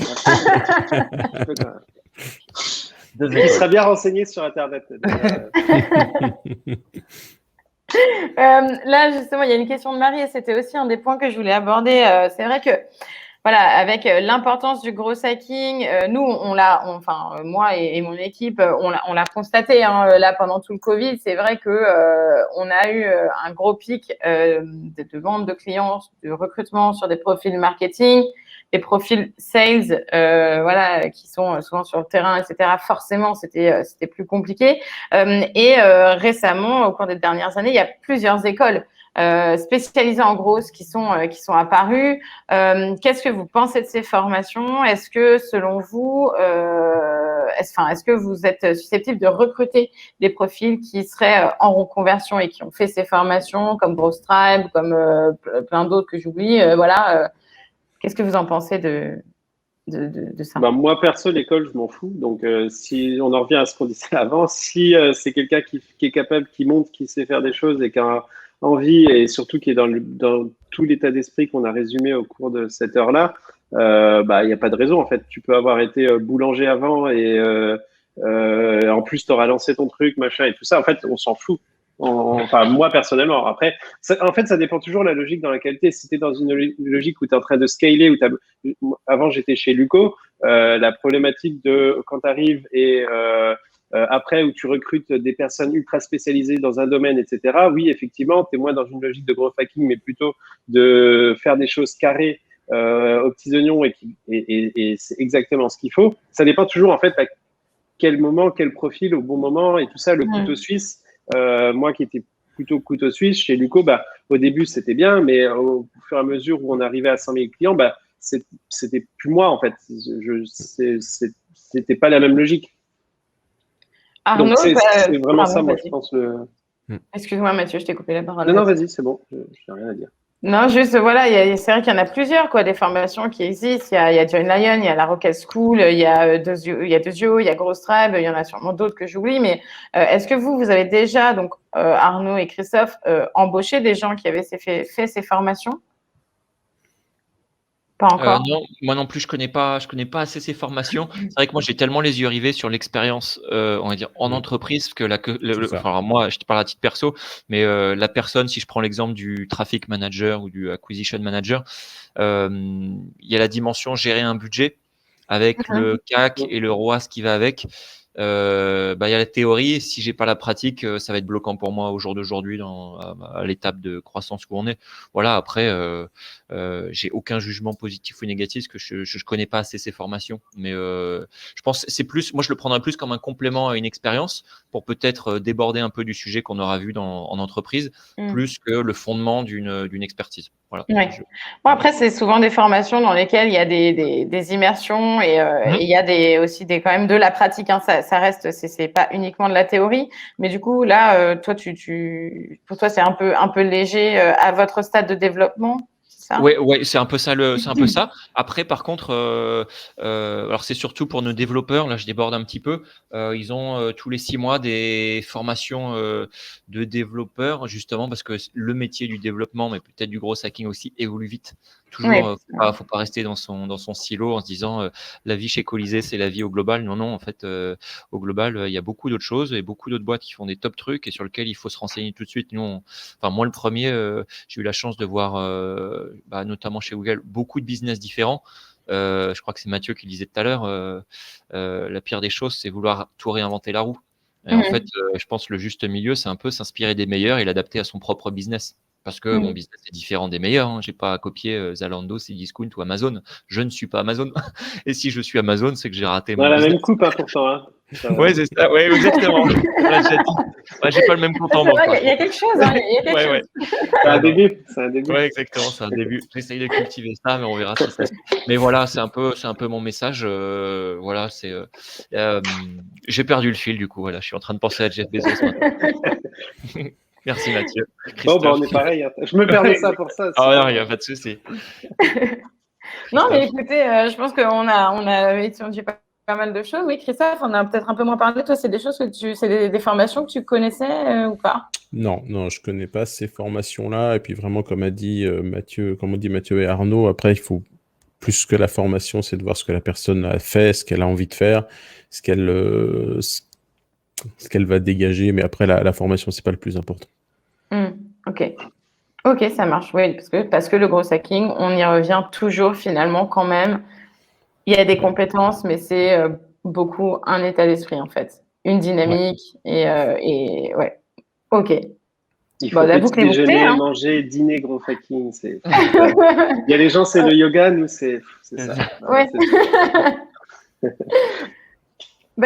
Il sera bien renseigné sur Internet. Là, justement, il y a une question de Marie et c'était aussi un des points que je voulais aborder. C'est vrai que, voilà, avec l'importance du growth hacking, nous, moi et mon équipe, on l'a constaté hein, là pendant tout le Covid. C'est vrai que on a eu un gros pic de vente de clients, de recrutement sur des profils marketing, des profils sales, voilà, qui sont souvent sur le terrain, etc. Forcément, c'était plus compliqué. Récemment, au cours des dernières années, il y a plusieurs écoles spécialisées en growth qui sont apparues. Qu'est-ce que vous pensez de ces formations? Est-ce que, selon vous, est-ce que vous êtes susceptible de recruter des profils qui seraient en reconversion et qui ont fait ces formations, comme Growth Tribe, comme plein d'autres que j'oublie, voilà. Qu'est-ce que vous en pensez de ça? Moi, perso, l'école, je m'en fous. Donc, si on en revient à ce qu'on disait avant, si c'est quelqu'un qui est capable, qui montre, qui sait faire des choses et qui a envie et surtout qui est dans tout l'état d'esprit qu'on a résumé au cours de cette heure-là, il n'y a pas de raison. En fait, tu peux avoir été boulanger avant et en plus, tu auras lancé ton truc, machin et tout ça. En fait, on s'en fout. Enfin, moi, personnellement. Après, en fait, ça dépend toujours de la logique dans laquelle tu es. Si tu es dans une logique où tu es en train de scaler, avant, j'étais chez Luco, la problématique de quand tu arrives et après, où tu recrutes des personnes ultra spécialisées dans un domaine, etc. Oui, effectivement, tu es moins dans une logique de growth hacking, mais plutôt de faire des choses carrées aux petits oignons et c'est exactement ce qu'il faut. Ça dépend toujours, en fait, à quel moment, quel profil, au bon moment et tout ça. Le couteau suisse, moi qui étais plutôt couteau suisse chez Luco, au début c'était bien, mais au fur et à mesure où on arrivait à 100 000 clients, c'était plus moi en fait. C'était pas la même logique. Arnaud, donc c'est vraiment ça, moi je pense. Excuse-moi Mathieu, je t'ai coupé la parole. Non, vas-y, c'est bon, je n'ai rien à dire. Non, juste, voilà, c'est vrai qu'il y en a plusieurs, quoi, des formations qui existent. Il y a Join Lion, il y a la Rocket School, il y a Dozio, il y a Grosse Tribe, il y en a sûrement d'autres que j'oublie. Mais est-ce que vous avez déjà, donc Arnaud et Christophe, embauché des gens qui avaient fait ces formations? Pas encore. Non, moi non plus, je connais pas assez ces formations. C'est vrai que moi, j'ai tellement les yeux rivés sur l'expérience, on va dire, en entreprise, que enfin, moi, je te parle à titre perso, mais la personne, si je prends l'exemple du traffic manager ou du acquisition manager, il y a la dimension gérer un budget avec le CAC et le ROAS qui va avec. Il y a la théorie. Si j'ai pas la pratique, ça va être bloquant pour moi au jour d'aujourd'hui à l'étape de croissance où on est. Voilà. Après, j'ai aucun jugement positif ou négatif parce que je connais pas assez ces formations. Mais je pense que c'est plus, moi je le prendrais plus comme un complément à une expérience pour peut-être déborder un peu du sujet qu'on aura vu en entreprise, plus que le fondement d'une expertise. Voilà. Ouais. Bon, après, c'est souvent des formations dans lesquelles il y a des immersions et il y a aussi quand même de la pratique. Hein. Ça reste, c'est pas uniquement de la théorie. Mais du coup, là, toi, pour toi, c'est un peu léger à votre stade de développement, c'est ça? Ouais, c'est un peu ça c'est un peu ça. Après, par contre, alors c'est surtout pour nos développeurs. Là, je déborde un petit peu. Ils ont tous les 6 mois des formations de développeurs, justement parce que le métier du développement, mais peut-être du gros hacking aussi, évolue vite. Toujours, faut pas rester dans son silo en se disant la vie chez Colisée, c'est la vie au global. Non, en fait, au global, il y a beaucoup d'autres choses et beaucoup d'autres boîtes qui font des top trucs et sur lesquels il faut se renseigner tout de suite. Enfin, moi, le premier, j'ai eu la chance de voir, notamment chez Google, beaucoup de business différents. Je crois que c'est Mathieu qui le disait tout à l'heure. La pire des choses, c'est vouloir tout réinventer la roue. Et en fait, je pense que le juste milieu, c'est un peu s'inspirer des meilleurs et l'adapter à son propre business. Parce que mon business est différent des meilleurs. Hein. Je n'ai pas à copier Zalando, Cdiscount ou Amazon. Je ne suis pas Amazon. Et si je suis Amazon, c'est que j'ai raté mon la business. même coupe, hein, pourtant. Hein. Ouais, c'est ça. Ouais, exactement. J'ai pas le même compte en banque. Il y a quelque chose. Hein, il y a quelque chose. Ouais. C'est un début. Ouais, exactement. C'est un début. J'essaye de cultiver ça, mais on verra si ça se fait. Mais voilà, c'est un peu mon message. Voilà, j'ai perdu le fil du coup. Voilà, je suis en train de penser à Jeff Bezos maintenant. Merci Mathieu. Bon, on est pareil. Hein. Je me perds de ça pour ça. Ah non, il n'y a pas de souci. Non, mais écoutez, je pense qu'on a étudié pas mal de choses. Oui, Christophe, on a peut-être un peu moins parlé. Toi, c'est des choses c'est des formations que tu connaissais ou pas? Non, je connais pas ces formations-là. Et puis vraiment, comme on dit Mathieu et Arnaud, après, il faut plus que la formation, c'est de voir ce que la personne a fait, ce qu'elle a envie de faire, ce qu'elle va dégager. Mais après, la formation, c'est pas le plus important. Ok, ça marche. Oui, parce que le gros hacking, on y revient toujours finalement quand même. Il y a des compétences, mais c'est beaucoup un état d'esprit en fait, une dynamique et ouais. Ok. Il faut petit déjeuner, manger, dîner, gros hacking. Il y a des gens, c'est le yoga, nous, c'est ça. Ouais.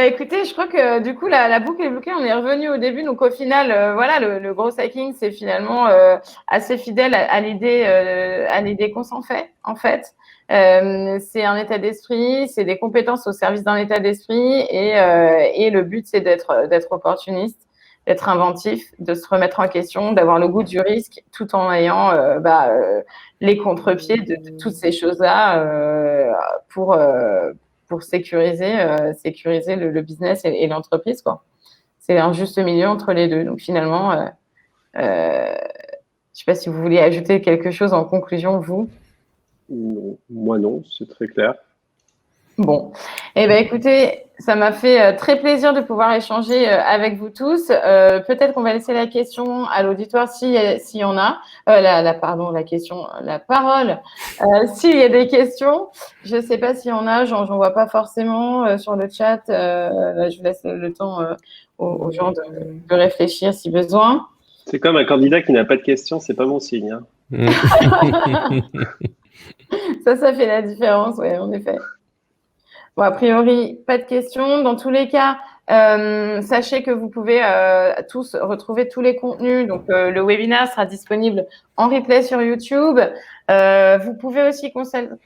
Écoutez, je crois que du coup, la boucle est bouclée. On est revenu au début. Donc, au final, voilà, le gros hacking, c'est finalement assez fidèle à l'idée qu'on s'en fait, en fait. C'est un état d'esprit, c'est des compétences au service d'un état d'esprit et le but, c'est d'être opportuniste, d'être inventif, de se remettre en question, d'avoir le goût du risque tout en ayant les contre-pieds de toutes ces choses-là pour sécuriser le business et l'entreprise, quoi. C'est un juste milieu entre les deux. Donc finalement, je ne sais pas si vous voulez ajouter quelque chose en conclusion, vous. Non, moi non, c'est très clair. Bon, écoutez, ça m'a fait très plaisir de pouvoir échanger avec vous tous. Peut-être qu'on va laisser la question à l'auditoire s'il y en a. La parole. S'il y a des questions, je ne sais pas s'il y en a, j'en vois pas forcément sur le chat. Je laisse le temps aux gens de réfléchir si besoin. C'est comme un candidat qui n'a pas de questions, c'est pas bon signe. Hein. Ça fait la différence, oui, en effet. Bon, a priori, pas de questions. Dans tous les cas, sachez que vous pouvez tous retrouver tous les contenus. Donc, le webinaire sera disponible en replay sur YouTube. Vous pouvez aussi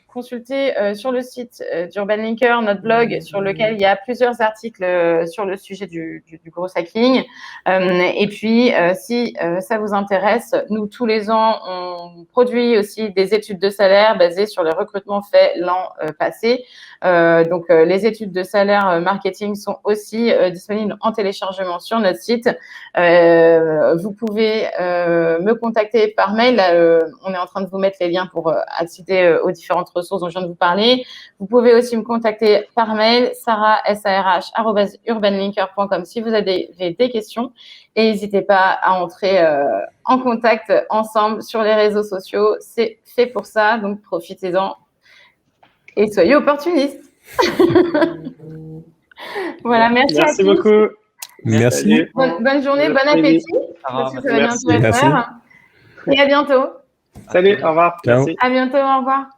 consulter sur le site d'Urban Linker notre blog sur lequel il y a plusieurs articles sur le sujet du gros hacking. Et puis, si ça vous intéresse, nous, tous les ans, on produit aussi des études de salaire basées sur les recrutements faits l'an passé. Donc, les études de salaire marketing sont aussi disponibles en téléchargement sur notre site. Vous pouvez me contacter par mail. On est en train de vous mettre les liens pour accéder aux différentes ressources dont je viens de vous parler. Vous pouvez aussi me contacter par mail, sarah@urbanlinker.com si vous avez des questions. Et n'hésitez pas à entrer en contact ensemble sur les réseaux sociaux. C'est fait pour ça, donc profitez-en et soyez opportunistes. Voilà, merci à tous. Beaucoup. Merci. Bonne journée, bon appétit. Parce que ça va bientôt être l'heure. Et à bientôt. Salut, au revoir. Ciao. Merci. À bientôt, au revoir.